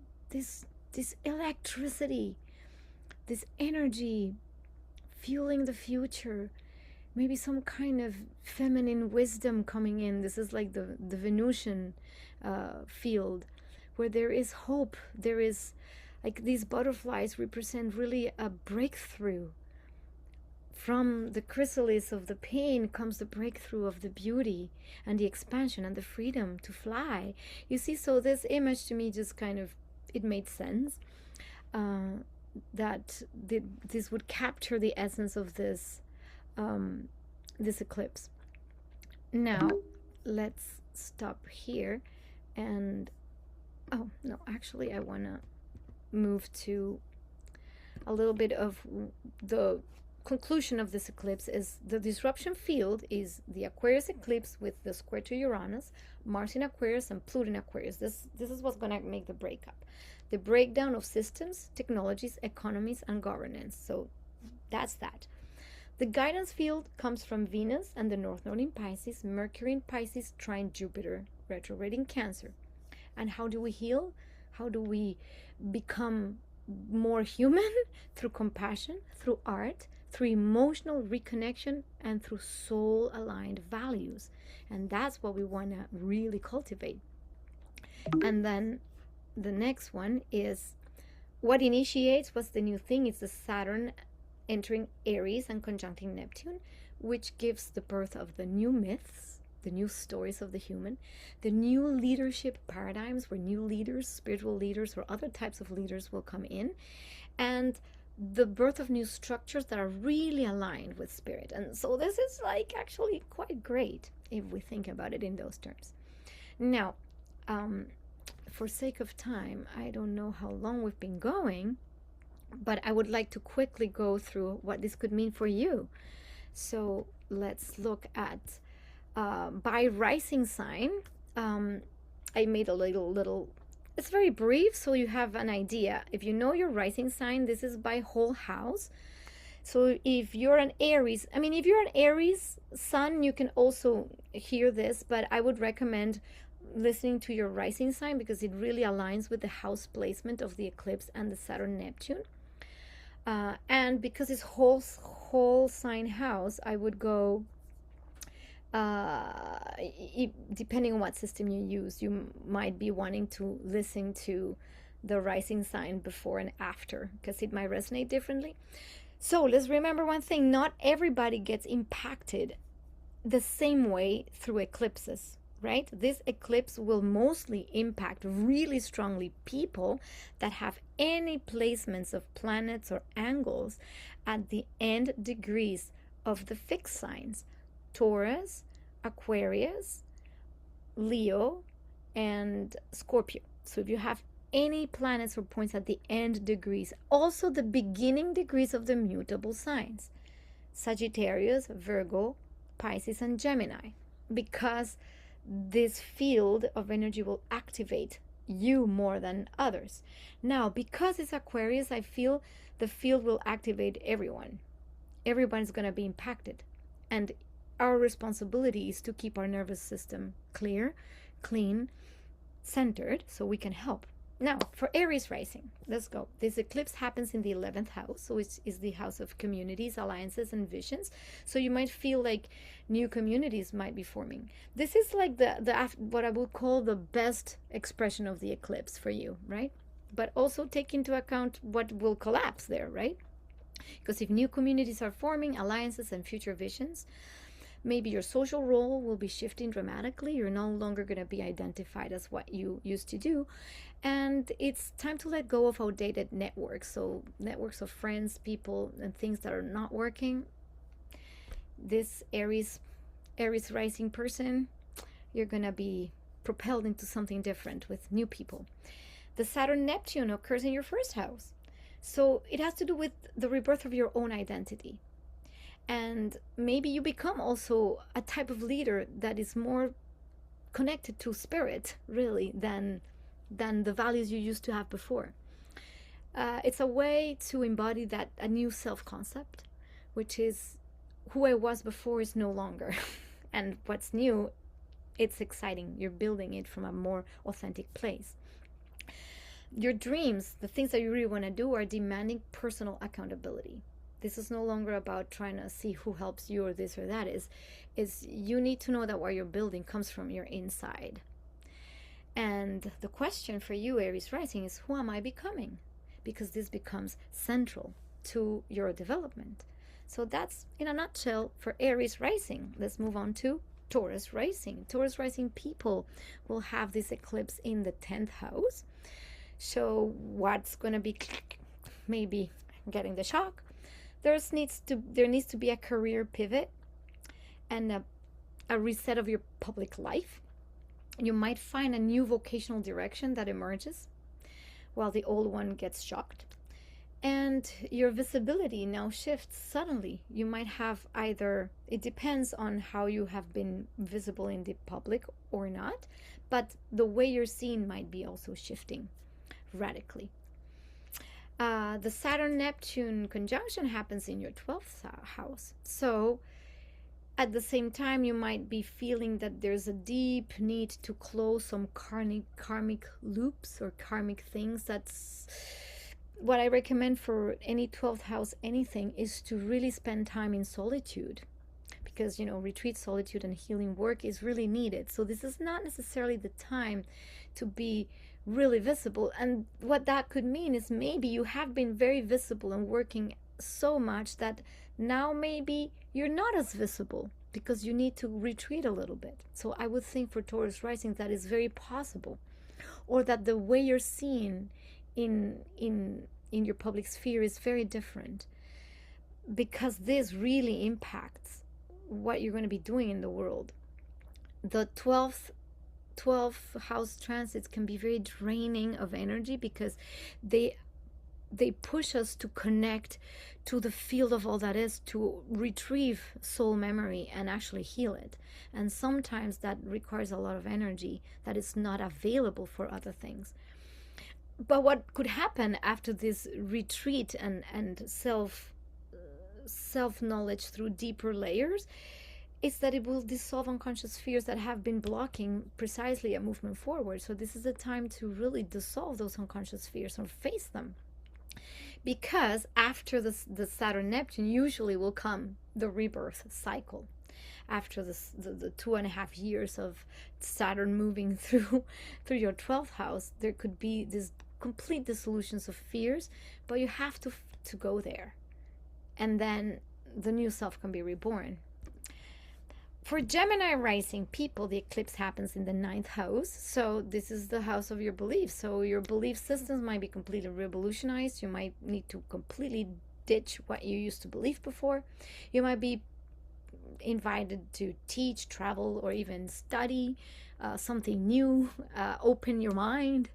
electricity, this energy fueling the future. Maybe some kind of feminine wisdom coming in. This is like the Venusian field, where there is hope. There is, like, these butterflies represent really a breakthrough. From the chrysalis of the pain comes the breakthrough of the beauty and the expansion and the freedom to fly. You see, so this image to me just kind of, it made sense that this would capture the essence of this eclipse. Now let's stop here and oh no, actually I want to move to a little bit of the conclusion of this eclipse. Is the disruption field is the Aquarius eclipse with the square to Uranus, Mars in Aquarius, and Pluto in Aquarius. This is what's going to make the breakup, the breakdown of systems, technologies, economies, and governance. So that's that. The guidance field comes from Venus and the North Node in Pisces, Mercury in Pisces trine Jupiter, retrograde in Cancer. And how do we heal? How do we become more human? Through compassion, through art, through emotional reconnection, and through soul-aligned values. And that's what we want to really cultivate. And then the next one is what initiates, what's the new thing? It's the Saturn entering Aries and conjuncting Neptune, which gives the birth of the new myths, the new stories of the human, the new leadership paradigms where new leaders, spiritual leaders, or other types of leaders will come in, and the birth of new structures that are really aligned with spirit. And so this is like actually quite great if we think about it in those terms. Now, for sake of time, I don't know how long we've been going, but I would like to quickly go through what this could mean for you. So let's look at by rising sign. I made a little, it's very brief, so you have an idea. If you know your rising sign, this is by whole house. So if you're an Aries, if you're an Aries sun, you can also hear this, but I would recommend listening to your rising sign because it really aligns with the house placement of the eclipse and the Saturn Neptune. And because it's whole sign house, I would go, depending on what system you use, you might be wanting to listen to the rising sign before and after because it might resonate differently. So let's remember one thing: not everybody gets impacted the same way through eclipses, right? This eclipse will mostly impact really strongly people that have any placements of planets or angles at the end degrees of the fixed signs: Taurus, Aquarius, Leo, and Scorpio. So if you have any planets or points at the end degrees, also the beginning degrees of the mutable signs: Sagittarius, Virgo, Pisces, and Gemini, because this field of energy will activate you more than others. Now, because it's Aquarius, I feel the field will activate everyone. Everyone's going to be impacted. And our responsibility is to keep our nervous system clear, clean, centered, so we can help. Now, for Aries rising, let's go. This eclipse happens in the 11th house, which is the house of communities, alliances, and visions. So you might feel like new communities might be forming. This is like the what I would call the best expression of the eclipse for you, right? But also take into account what will collapse there, right? Because if new communities are forming, alliances, and future visions, maybe your social role will be shifting dramatically. You're no longer going to be identified as what you used to do. And it's time to let go of outdated networks. So, networks of friends, people, and things that are not working. This Aries rising person, you're going to be propelled into something different with new people. The Saturn Neptune occurs in your first house. So, it has to do with the rebirth of your own identity. And maybe you become also a type of leader that is more connected to spirit, really, than the values you used to have before. It's a way to embody that a new self-concept, which is who I was before is no longer. And what's new, it's exciting. You're building it from a more authentic place. Your dreams, the things that you really want to do, are demanding personal accountability. This is no longer about trying to see who helps you or this or that. Is you need to know that what you're building comes from your inside. And the question for you, Aries rising, is who am I becoming? Because this becomes central to your development. So that's in a nutshell for Aries rising. Let's move on to Taurus rising. Taurus rising people will have this eclipse in the 10th house. So what's going to be maybe getting the shock? There needs to be a career pivot and a reset of your public life. You might find a new vocational direction that emerges while the old one gets shocked. And your visibility now shifts suddenly. You might have either, it depends on how you have been visible in the public or not, but the way you're seen might be also shifting radically. The Saturn-Neptune conjunction happens in your 12th house. So at the same time, you might be feeling that there's a deep need to close some karmic loops or karmic things. That's what I recommend for any 12th house anything, is to really spend time in solitude. Because, retreat, solitude, and healing work is really needed. So this is not necessarily the time to be really visible. And what that could mean is maybe you have been very visible and working so much that now maybe you're not as visible because you need to retreat a little bit. So I would think for Taurus rising that is very possible. Or that the way you're seen in your public sphere is very different, because this really impacts what you're going to be doing in the world. The 12th house transits can be very draining of energy because they push us to connect to the field of all that is, to retrieve soul memory and actually heal it. And sometimes that requires a lot of energy that is not available for other things. But what could happen after this retreat and self-knowledge through deeper layers is that it will dissolve unconscious fears that have been blocking precisely a movement forward. So this is a time to really dissolve those unconscious fears or face them. Because after the Saturn-Neptune usually will come the rebirth cycle. After the 2.5 years of Saturn moving through your 12th house, there could be this complete dissolutions of fears, but you have to go there. And then the new self can be reborn. For Gemini rising people, the eclipse happens in the 9th house. So this is the house of your beliefs. So your belief systems might be completely revolutionized. You might need to completely ditch what you used to believe before. You might be invited to teach, travel, or even study something new. Open your mind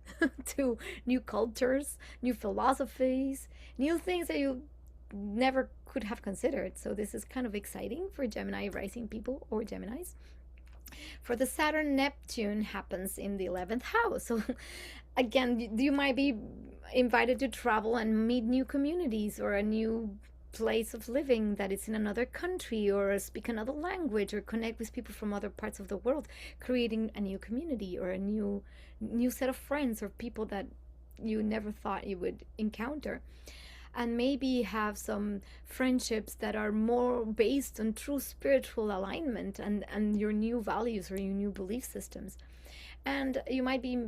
to new cultures, new philosophies, new things that you never could have considered. So this is kind of exciting for Gemini rising people or Geminis. For the Saturn-Neptune happens in the 11th house. So again, you might be invited to travel and meet new communities or a new place of living that is in another country, or speak another language, or connect with people from other parts of the world, creating a new community or a new set of friends or people that you never thought you would encounter. And maybe have some friendships that are more based on true spiritual alignment and your new values or your new belief systems. And you might be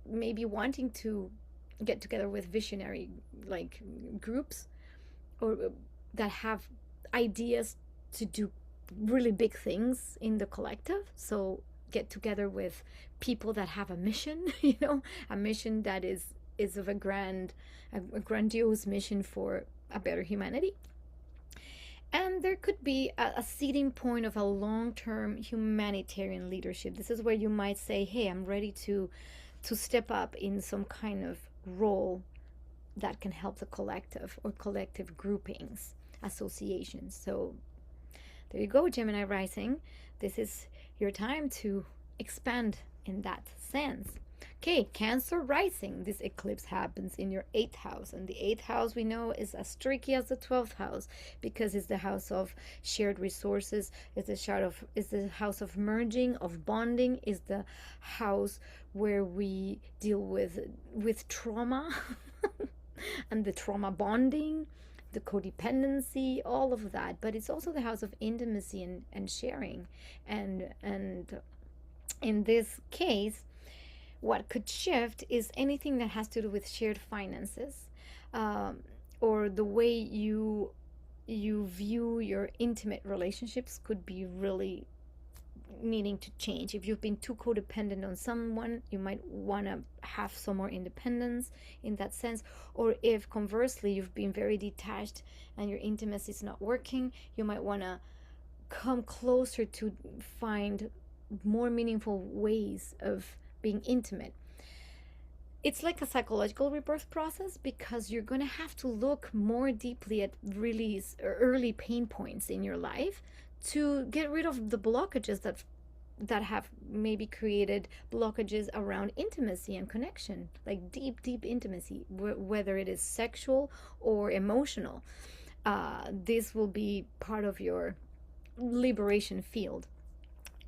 maybe wanting to get together with visionary like groups, or that have ideas to do really big things in the collective. So get together with people that have a mission, a mission that is of a grandiose mission for a better humanity. And there could be a seeding point of a long-term humanitarian leadership. This is where you might say, hey, I'm ready to step up in some kind of role that can help the collective or collective groupings, associations. So there you go, Gemini rising. This is your time to expand in that sense. Okay, Cancer rising. This eclipse happens in your 8th house. And the 8th house we know is as tricky as the 12th house, because it's the house of shared resources. It's the house of merging, of bonding. Is the house where we deal with trauma and the trauma bonding, the codependency, all of that. But it's also the house of intimacy and sharing. And in this case, what could shift is anything that has to do with shared finances, or the way you view your intimate relationships could be really needing to change. If you've been too codependent on someone, you might want to have some more independence in that sense. Or if conversely you've been very detached and your intimacy is not working, you might want to come closer to find more meaningful ways of being intimate. It's like a psychological rebirth process, because you're going to have to look more deeply at really early pain points in your life to get rid of the blockages that have maybe created blockages around intimacy and connection, like deep intimacy, whether it is sexual or emotional. This will be part of your liberation field.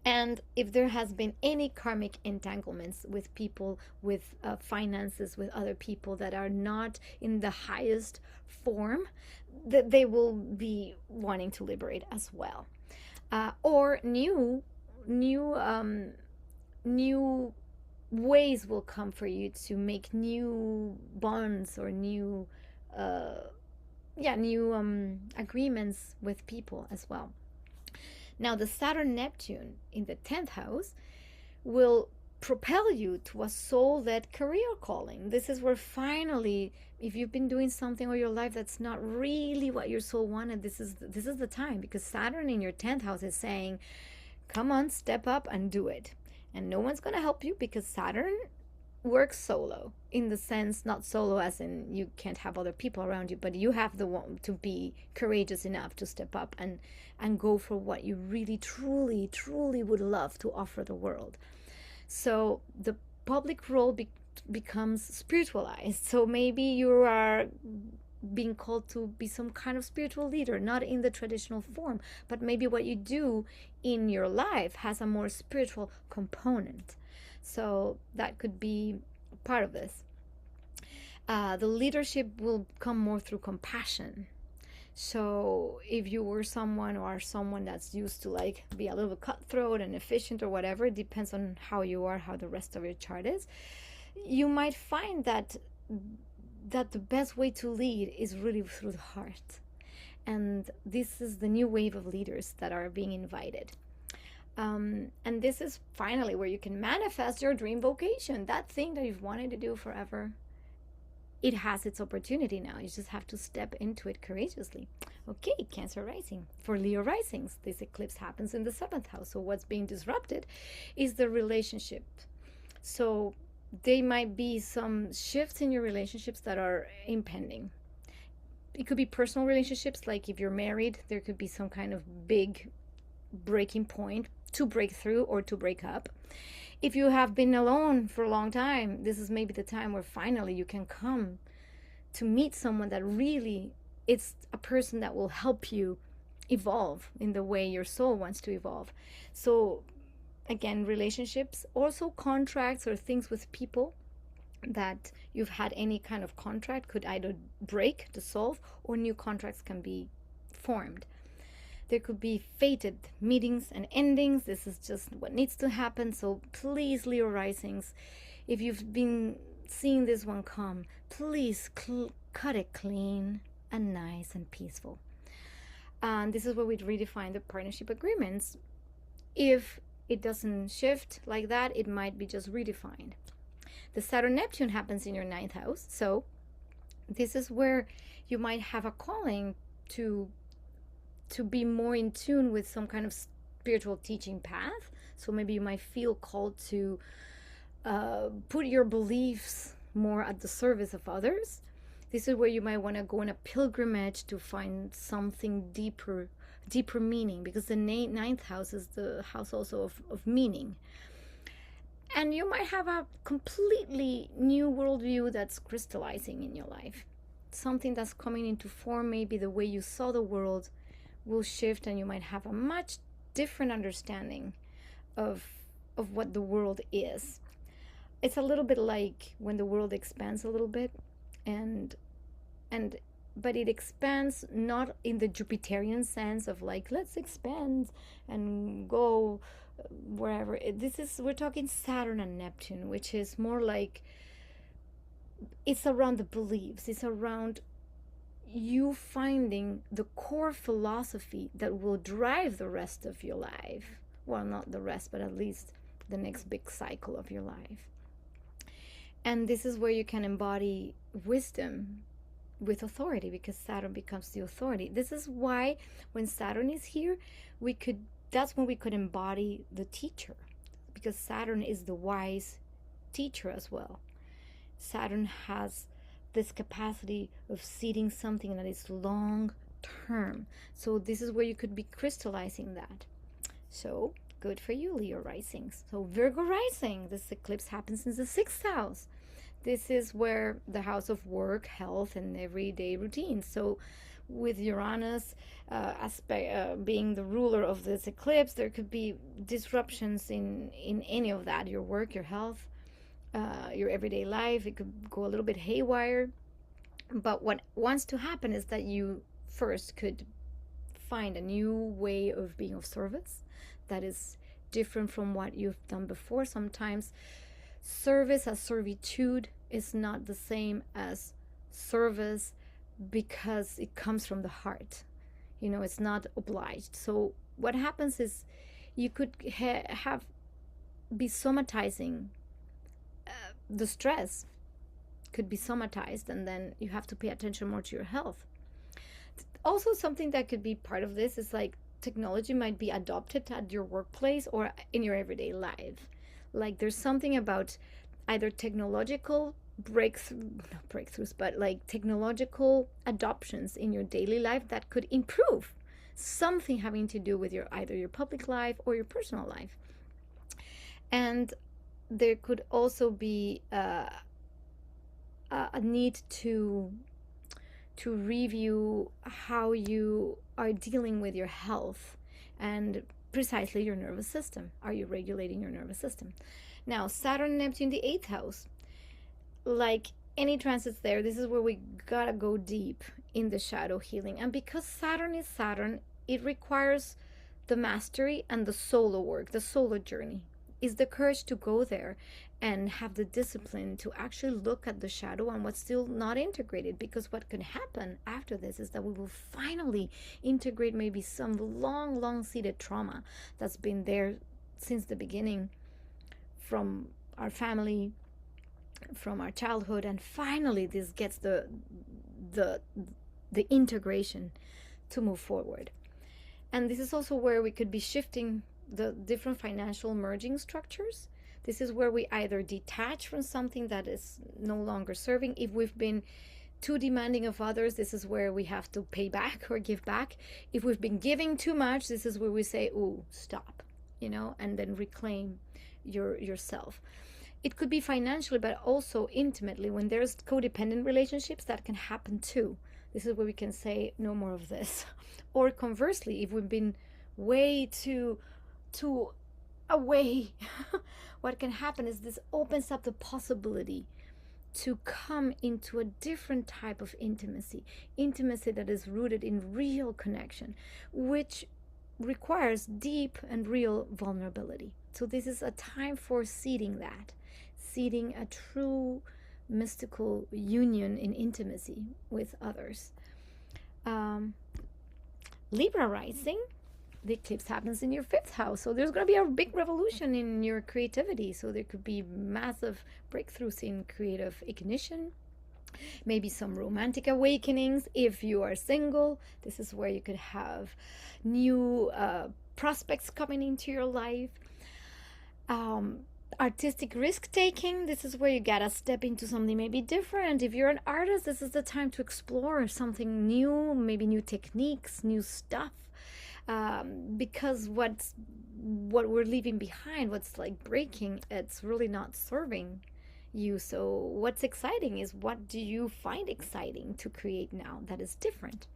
And if there has been any karmic entanglements with people, with finances, with other people that are not in the highest form, that they will be wanting to liberate as well. Or new ways will come for you to make new bonds or new agreements with people as well. Now, the Saturn-Neptune in the 10th house will propel you to a soul-led career calling. This is where finally, if you've been doing something in your life that's not really what your soul wanted, this is the time, because Saturn in your 10th house is saying, come on, step up and do it. And no one's going to help you, because Saturn works solo, in the sense, not solo as in you can't have other people around you, but you have the one to be courageous enough to step up and go for what you really truly would love to offer the world. So the public role becomes spiritualized. So maybe you are being called to be some kind of spiritual leader, not in the traditional form, but maybe what you do in your life has a more spiritual component. So that could be part of this. The leadership will come more through compassion. So if you were someone or are someone that's used to like be a little cutthroat and efficient or whatever, it depends on how you are, how the rest of your chart is, you might find that the best way to lead is really through the heart. And this is the new wave of leaders that are being invited. And this is finally where you can manifest your dream vocation, that thing that you've wanted to do forever. It has its opportunity now. You just have to step into it courageously. Okay, Cancer rising. For Leo risings, this eclipse happens in the 7th house. So what's being disrupted is the relationship. So there might be some shifts in your relationships that are impending. It could be personal relationships, like if you're married, there could be some kind of big breaking point to break through or to break up. If you have been alone for a long time, this is maybe the time where finally you can come to meet someone that really, it's a person that will help you evolve in the way your soul wants to evolve. So again, relationships, also contracts or things with people that you've had any kind of contract could either break, dissolve, or new contracts can be formed. There could be fated meetings and endings. This is just what needs to happen. So please, Leo risings, if you've been seeing this one come, please cut it clean and nice and peaceful. And this is where we redefine the partnership agreements. If it doesn't shift like that, it might be just redefined. The Saturn Neptune happens in your ninth house. So this is where you might have a calling to be more in tune with some kind of spiritual teaching path. So maybe you might feel called to put your beliefs more at the service of others. This is where you might want to go on a pilgrimage to find something deeper meaning, because the ninth house is the house also of meaning. And you might have a completely new worldview that's crystallizing in your life. Something that's coming into form. Maybe the way you saw the world will shift, and you might have a much different understanding of what the world is. It's a little bit like when the world expands a little bit, but it expands not in the Jupiterian sense of like, let's expand and go wherever. We're talking Saturn and Neptune, which is more like, it's around the beliefs. It's around you finding the core philosophy that will drive the rest of your life. Well, not the rest, but at least the next big cycle of your life. And this is where you can embody wisdom with authority, because Saturn becomes the authority. This is why when Saturn is here, that's when we could embody the teacher, because Saturn is the wise teacher as well. Saturn has this capacity of seeding something that is long term. So this is where you could be crystallizing that. So good for you, Leo risings. So Virgo rising, this eclipse happens in the 6th house. This is where the house of work, health, and everyday routine. So with Uranus being the ruler of this eclipse, there could be disruptions in any of that, your work, your health, your everyday life. It could go a little bit haywire. But what wants to happen is that you first could find a new way of being of service that is different from what you've done before. Sometimes service as servitude is not the same as service because it comes from the heart. It's not obliged. So what happens is you could be somatizing the stress could be somatized, and then you have to pay attention more to your health. Also, something that could be part of this is like technology might be adopted at your workplace or in your everyday life. Like there's something about either technological breakthroughs, but like technological adoptions in your daily life that could improve something having to do with either your public life or your personal life. And there could also be a need to review how you are dealing with your health and precisely your nervous system. Are you regulating your nervous system? Now, Saturn and Neptune, the 8th house, like any transits there, this is where we gotta go deep in the shadow healing. And because Saturn is Saturn, it requires the mastery and the solo work, the solo journey. Is the courage to go there and have the discipline to actually look at the shadow and what's still not integrated. Because what can happen after this is that we will finally integrate maybe some long seated trauma that's been there since the beginning, from our family, from our childhood, and finally this gets the integration to move forward. And this is also where we could be shifting the different financial merging structures. This is where we either detach from something that is no longer serving. If we've been too demanding of others, this is where we have to pay back or give back. If we've been giving too much, this is where we say, ooh, stop, and then reclaim yourself. It could be financially, but also intimately. When there's codependent relationships, that can happen too. This is where we can say, no more of this. Or conversely, if we've been way too away, what can happen is this opens up the possibility to come into a different type of intimacy that is rooted in real connection, which requires deep and real vulnerability. So this is a time for seeding a true mystical union in intimacy with others. Libra rising, the eclipse happens in your 5th house, so there's going to be a big revolution in your creativity. So there could be massive breakthroughs in creative ignition, maybe some romantic awakenings. If you are single, this is where you could have new prospects coming into your life. Artistic risk taking, this is where you gotta step into something maybe different. If you're an artist, this is the time to explore something new, maybe new techniques, new stuff, because what we're leaving behind, what's like breaking, it's really not serving you. So what's exciting is, what do you find exciting to create now that is different?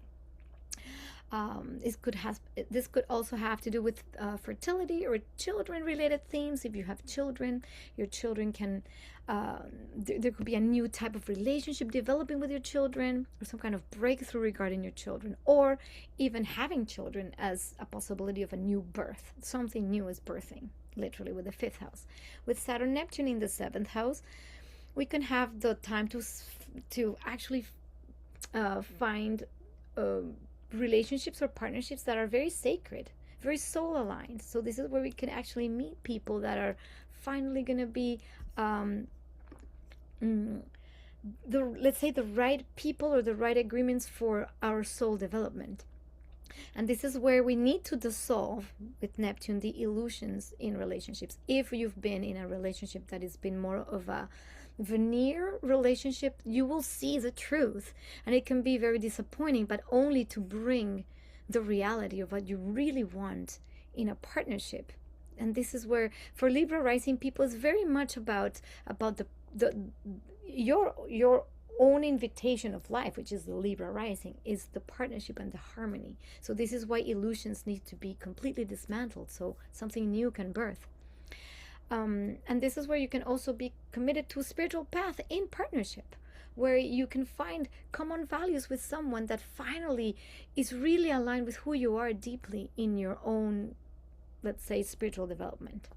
This could also have to do with fertility or children related themes. If you have children, your children can there could be a new type of relationship developing with your children, or some kind of breakthrough regarding your children, or even having children as a possibility of a new birth. Something new is birthing, literally, with the 5th house. With Saturn Neptune in the 7th house, we can have the time to actually find relationships or partnerships that are very sacred, very soul aligned. So this is where we can actually meet people that are finally going to be let's say the right people, or the right agreements for our soul development. And this is where we need to dissolve, with Neptune, the illusions in relationships. If you've been in a relationship that has been more of a veneer relationship, you will see the truth, and it can be very disappointing, but only to bring the reality of what you really want in a partnership. And this is where, for Libra rising people, it's very much about your own invitation of life, which is the Libra rising, is the partnership and the harmony. So this is why illusions need to be completely dismantled, so something new can birth. And this is where you can also be committed to a spiritual path in partnership, where you can find common values with someone that finally is really aligned with who you are deeply in your own, let's say, spiritual development.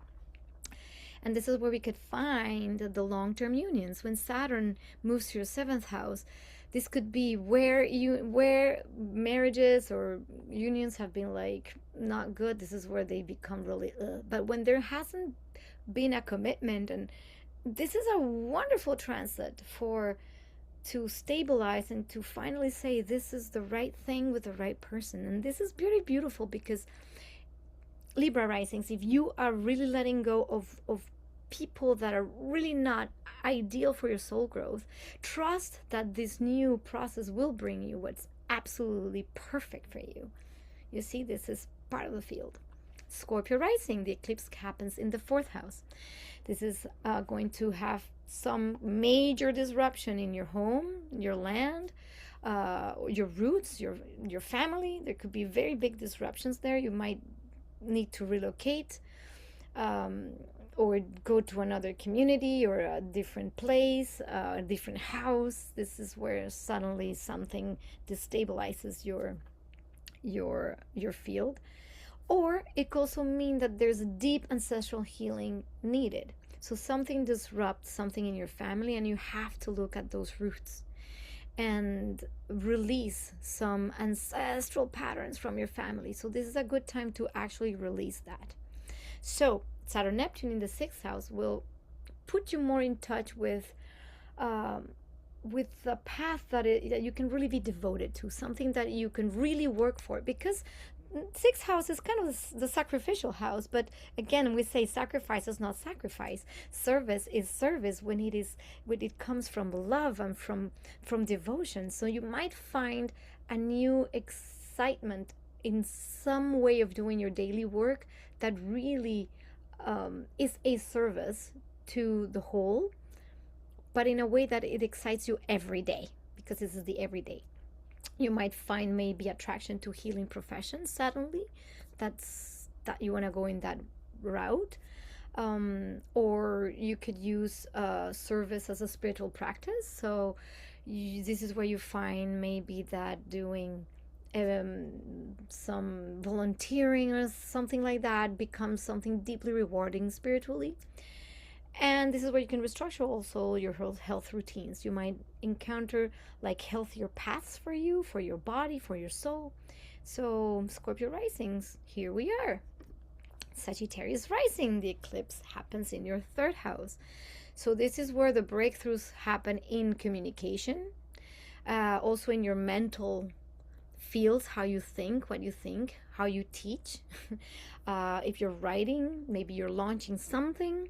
And this is where we could find the long-term unions. When Saturn moves to your 7th house, this could be where marriages or unions have been like not good. This is where they become really but when there hasn't been a commitment, and this is a wonderful transit to stabilize and to finally say this is the right thing with the right person. And this is very beautiful, because Libra risings, if you are really letting go of people that are really not ideal for your soul growth, trust that this new process will bring you what's absolutely perfect for you. You see, this is part of the field. Scorpio rising, the eclipse happens in the 4th house. This is going to have some major disruption in your home, your land, your roots, your family. There could be very big disruptions there. You might need to relocate, or go to another community or a different place, a different house. This is where suddenly something destabilizes your field. Or it could also mean that there's a deep ancestral healing needed. So something disrupts something in your family, and you have to look at those roots and release some ancestral patterns from your family. So this is a good time to actually release that. So Saturn Neptune in the 6th house will put you more in touch with the path that you can really be devoted to, something that you can really work for, because 6th house is kind of the sacrificial house. But again, we say sacrifice is not sacrifice. Service is service when it comes from love and from devotion. So you might find a new excitement in some way of doing your daily work that really is a service to the whole, but in a way that it excites you every day, because this is the everyday. You might find maybe attraction to healing professions suddenly, that you want to go in that route. or you could use service as a spiritual practice. So this is where you find maybe that doing some volunteering or something like that becomes something deeply rewarding spiritually. And this is where you can restructure also your health routines. You might encounter like healthier paths for you, for your body, for your soul. So, Scorpio risings, here we are. Sagittarius rising, the eclipse happens in your third house. So, this is where the breakthroughs happen in communication, also in your mental fields, how you think, what you think, how you teach. If you're writing, maybe you're launching something.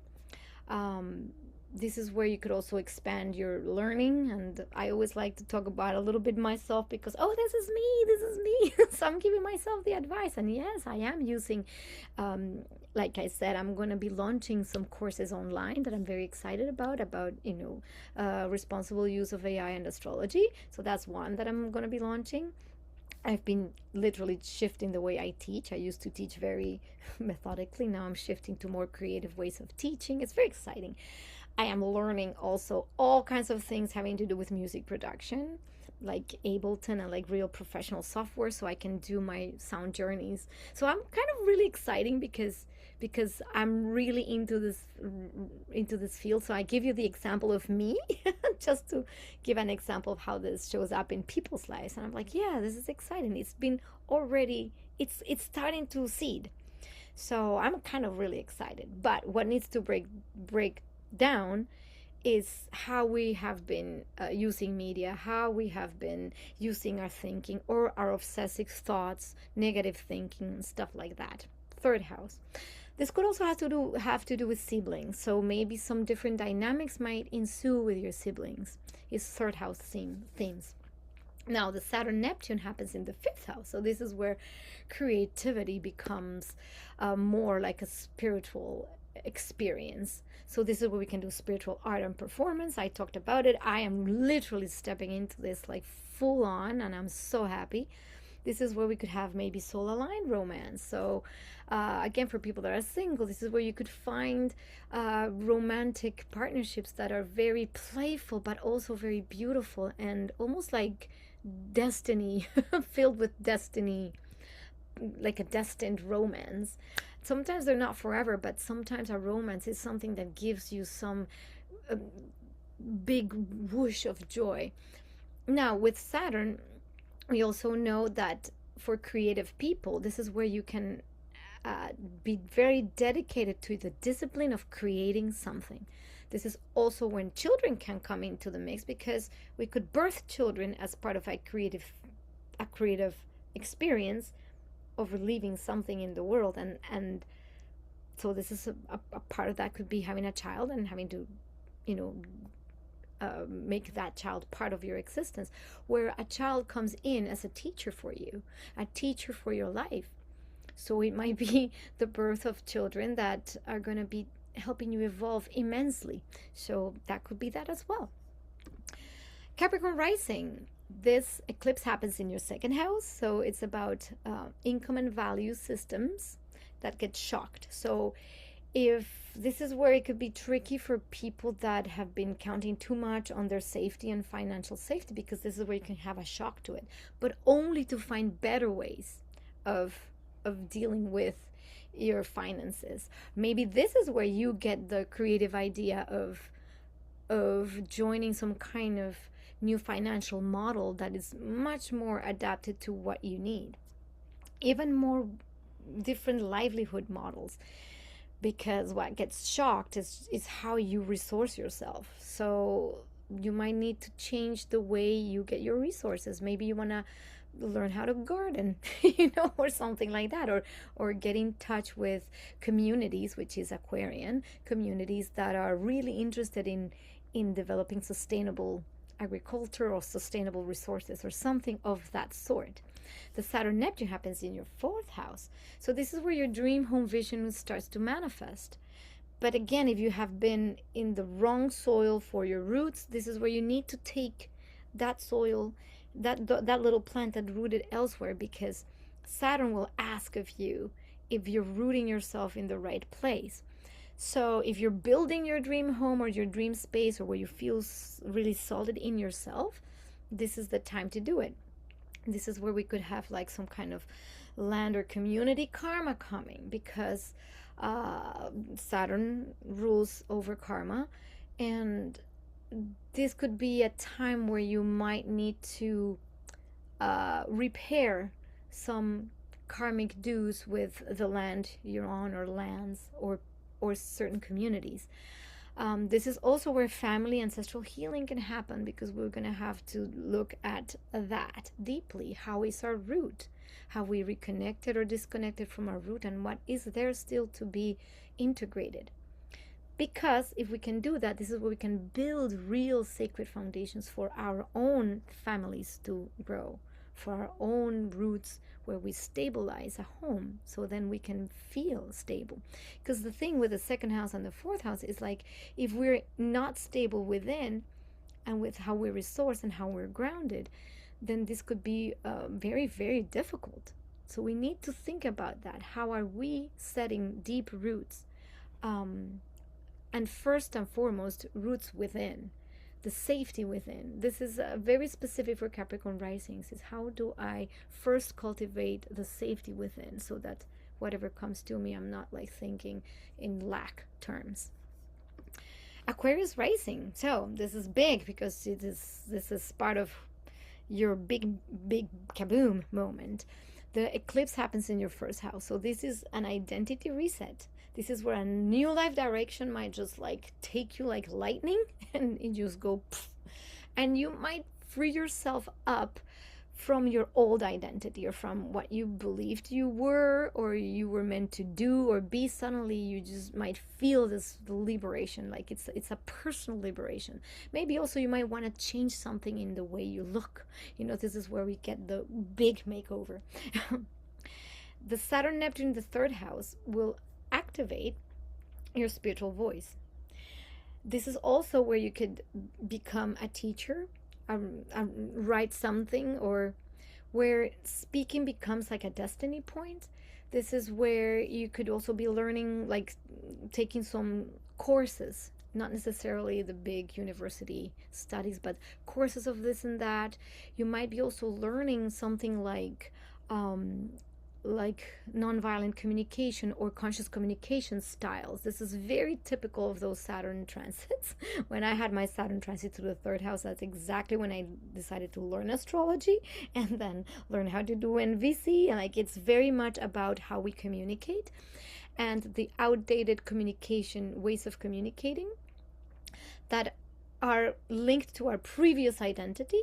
This is where you could also expand your learning. And I always like to talk about a little bit myself because, oh, this is me. So I'm giving myself the advice. And yes, I am using, like I said, I'm going to be launching some courses online that I'm very excited about, responsible use of AI and astrology. So that's one that I'm going to be launching. I've been literally shifting the way I teach. I used to teach very methodically. Now I'm shifting to more creative ways of teaching. It's very exciting. I am learning also all kinds of things having to do with music production, like Ableton and like real professional software, so I can do my sound journeys. So I'm kind of really exciting because I'm really into this field. So I give you the example of me just to give an example of how this shows up in people's lives. And I'm like, yeah, this is exciting. It's been already it's starting to seed. So I'm kind of really excited. But what needs to break down is how we have been using media, how we have been using our thinking or our obsessive thoughts, negative thinking, stuff like that. Third house. This could also have to do with siblings. So maybe some different dynamics might ensue with your siblings. It's third house themes. Now the Saturn Neptune happens in the fifth house. So this is where creativity becomes more like a spiritual experience. So this is where we can do spiritual art and performance. I talked about it. I am literally stepping into this like full on, and I'm so happy. This is where we could have maybe soul aligned romance. So again, for people that are single, this is where you could find romantic partnerships that are very playful but also very beautiful and almost like destiny filled with destiny, like a destined romance. Sometimes they're not forever, but sometimes a romance is something that gives you some big whoosh of joy. Now with Saturn, we also know that for creative people, this is where you can be very dedicated to the discipline of creating something. This is also when children can come into the mix, because we could birth children as part of a creative experience of leaving something in the world, and so this is a part of that could be having a child and having to make that child part of your existence, where a child comes in as a teacher for you, a teacher for your life. So it might be the birth of children that are going to be helping you evolve immensely. So that could be that as well. Capricorn rising. This eclipse happens in your second house. So it's about income and value systems that get shocked. So if this is where it could be tricky for people that have been counting too much on their safety and financial safety, because this is where you can have a shock to it, but only to find better ways of dealing with your finances. Maybe this is where you get the creative idea of joining some kind of new financial model that is much more adapted to what you need, even more different livelihood models, because what gets shocked is how you resource yourself. So you might need to change the way you get your resources. Maybe you want to learn how to garden, or something like that, or get in touch with communities, which is Aquarian communities, that are really interested in developing sustainable agriculture or sustainable resources or something of that sort. The Saturn Neptune happens in your fourth house. So this is where your dream home vision starts to manifest. But again, if you have been in the wrong soil for your roots, this is where you need to take that soil, that little plant that rooted elsewhere, because Saturn will ask of you if you're rooting yourself in the right place. So if you're building your dream home or your dream space, or where you feel really solid in yourself, this is the time to do it. This is where we could have like some kind of land or community karma coming, because Saturn rules over karma, and this could be a time where you might need to repair some karmic dues with the land you're on, or lands, or certain communities. This is also where family ancestral healing can happen, because we're going to have to look at that deeply. How is our root? Have we reconnected or disconnected from our root, and what is there still to be integrated? Because if we can do that, this is where we can build real sacred foundations for our own families to grow, for our own roots, where we stabilize a home, so then we can feel stable. Because the thing with the second house and the fourth house is like, if we're not stable within, and with how we're resourced and how we're grounded, then this could be very, very difficult. So we need to think about that. How are we setting deep roots? And first and foremost, roots within, the safety within. This is very specific for Capricorn risings, is how do I first cultivate the safety within, so that whatever comes to me, I'm not like thinking in lack terms. Aquarius rising. So this is big, because this is part of your big kaboom moment. The eclipse happens in your first house, so this is an identity reset. This is where a new life direction might just like take you like lightning, and it just go pff, and you might free yourself up from your old identity, or from what you believed you were, or you were meant to do or be. Suddenly you just might feel this liberation, like it's a personal liberation. Maybe also you might want to change something in the way you look. This is where we get the big makeover. The Saturn Neptune in the third house will activate your spiritual voice. This is also where you could become a teacher, write something, or where speaking becomes like a destiny point. This is where you could also be learning, like taking some courses, not necessarily the big university studies, but courses of this and that. You might be also learning something like nonviolent communication or conscious communication styles. This is very typical of those Saturn transits. When I had my Saturn transit to the third house, that's exactly when I decided to learn astrology and then learn how to do NVC. And like, it's very much about how we communicate, and the outdated communication ways of communicating that are linked to our previous identity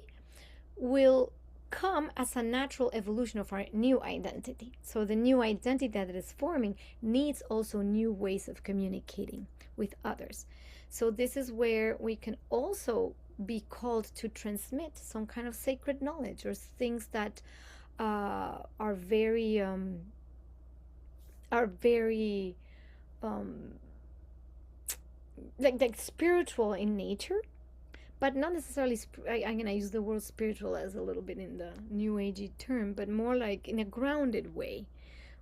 will come as a natural evolution of our new identity. So the new identity that is forming needs also new ways of communicating with others. So this is where we can also be called to transmit some kind of sacred knowledge, or things that are very like spiritual in nature, but not necessarily I'm gonna use the word spiritual as a little bit in the new agey term, but more like in a grounded way,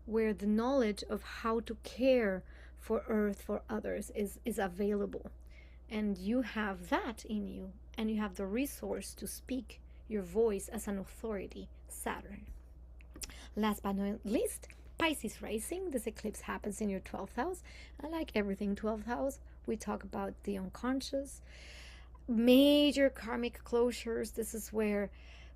where the knowledge of how to care for earth, for others, is available, and you have that in you, and you have the resource to speak your voice as an authority. Saturn. Last but not least, Pisces rising. This eclipse happens in your 12th house, and like everything 12th house, we talk about the unconscious, major karmic closures. This is where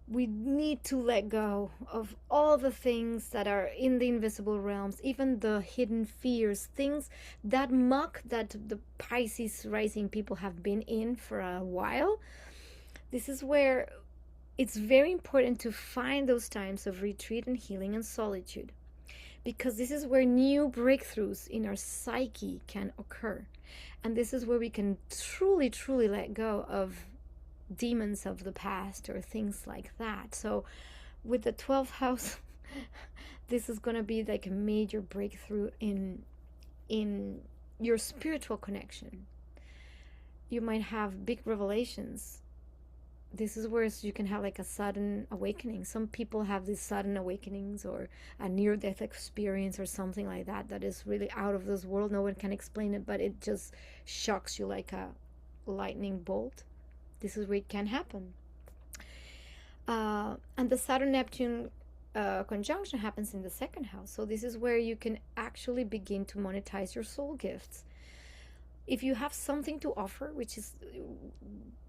we need to let go of all the things that are in the invisible realms, even the hidden fears, things that the Pisces rising people have been in for a while. This is where it's very important to find those times of retreat and healing and solitude, because this is where new breakthroughs in our psyche can occur. And this is where we can truly, truly let go of demons of the past or things like that. So with the 12th house, this is going to be like a major breakthrough in your spiritual connection. You might have big revelations this is where you can have like a sudden awakening. Some people have these sudden awakenings or a near-death experience or something like that that is really out of this world. No one can explain it, but it just shocks you like a lightning bolt. This is where it can happen. And the Saturn-Neptune conjunction happens in the second house. So this is where you can actually begin to monetize your soul gifts. If you have something to offer, which is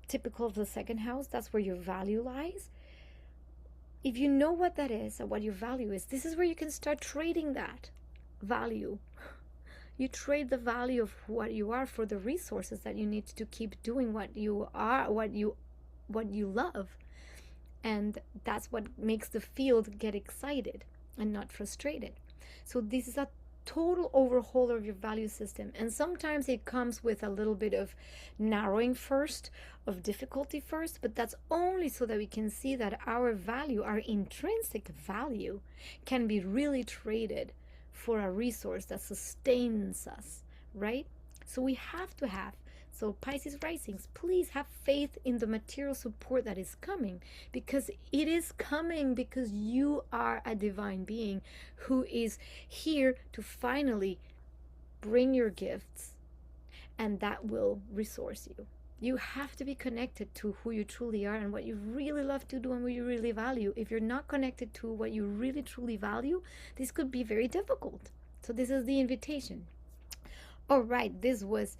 typical of the second house, that's where your value lies. If you know what that is and what your value is, this is where you can start trading that value. You trade the value of what you are for the resources that you need to keep doing what you are, what you love. And that's what makes the field get excited and not frustrated. So this is a total overhaul of your value system. And sometimes it comes with a little bit of narrowing first, of difficulty first, but that's only so that we can see that our value, our intrinsic value, can be really traded for a resource that sustains us, right? So we have to have, so Pisces risings, please have faith in the material support that is coming, because it is coming, because you are a divine being who is here to finally bring your gifts, and that will resource you. You have to be connected to who you truly are and what you really love to do and what you really value. If you're not connected to what you really truly value, this could be very difficult. So this is the invitation. All right, this was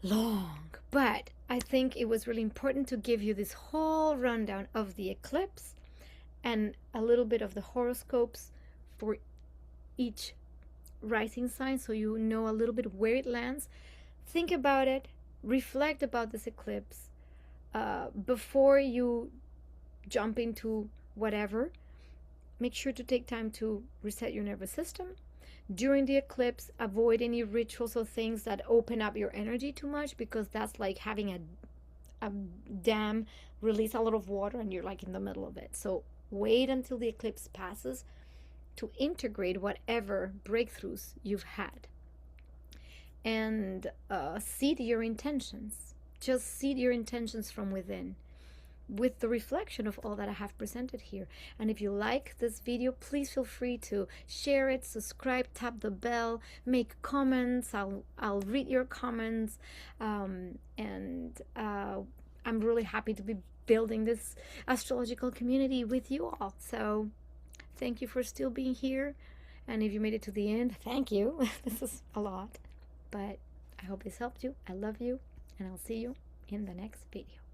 long, but I think it was really important to give you this whole rundown of the eclipse and a little bit of the horoscopes for each rising sign, so you know a little bit where it lands. Think about it, reflect about this eclipse before you jump into whatever. Make sure to take time to reset your nervous system. During the eclipse, avoid any rituals or things that open up your energy too much, because that's like having a dam release a lot of water and you're like in the middle of it. So wait until the eclipse passes to integrate whatever breakthroughs you've had. And seed your intentions. Just seed your intentions from within, with the reflection of all that I have presented here. And if you like this video, please feel free to share it, subscribe, tap the bell, make comments. I'll read your comments, and I'm really happy to be building this astrological community with you all. So thank you for still being here, and if you made it to the end, thank you. This is a lot, but I hope this helped you. I love you, and I'll see you in the next video.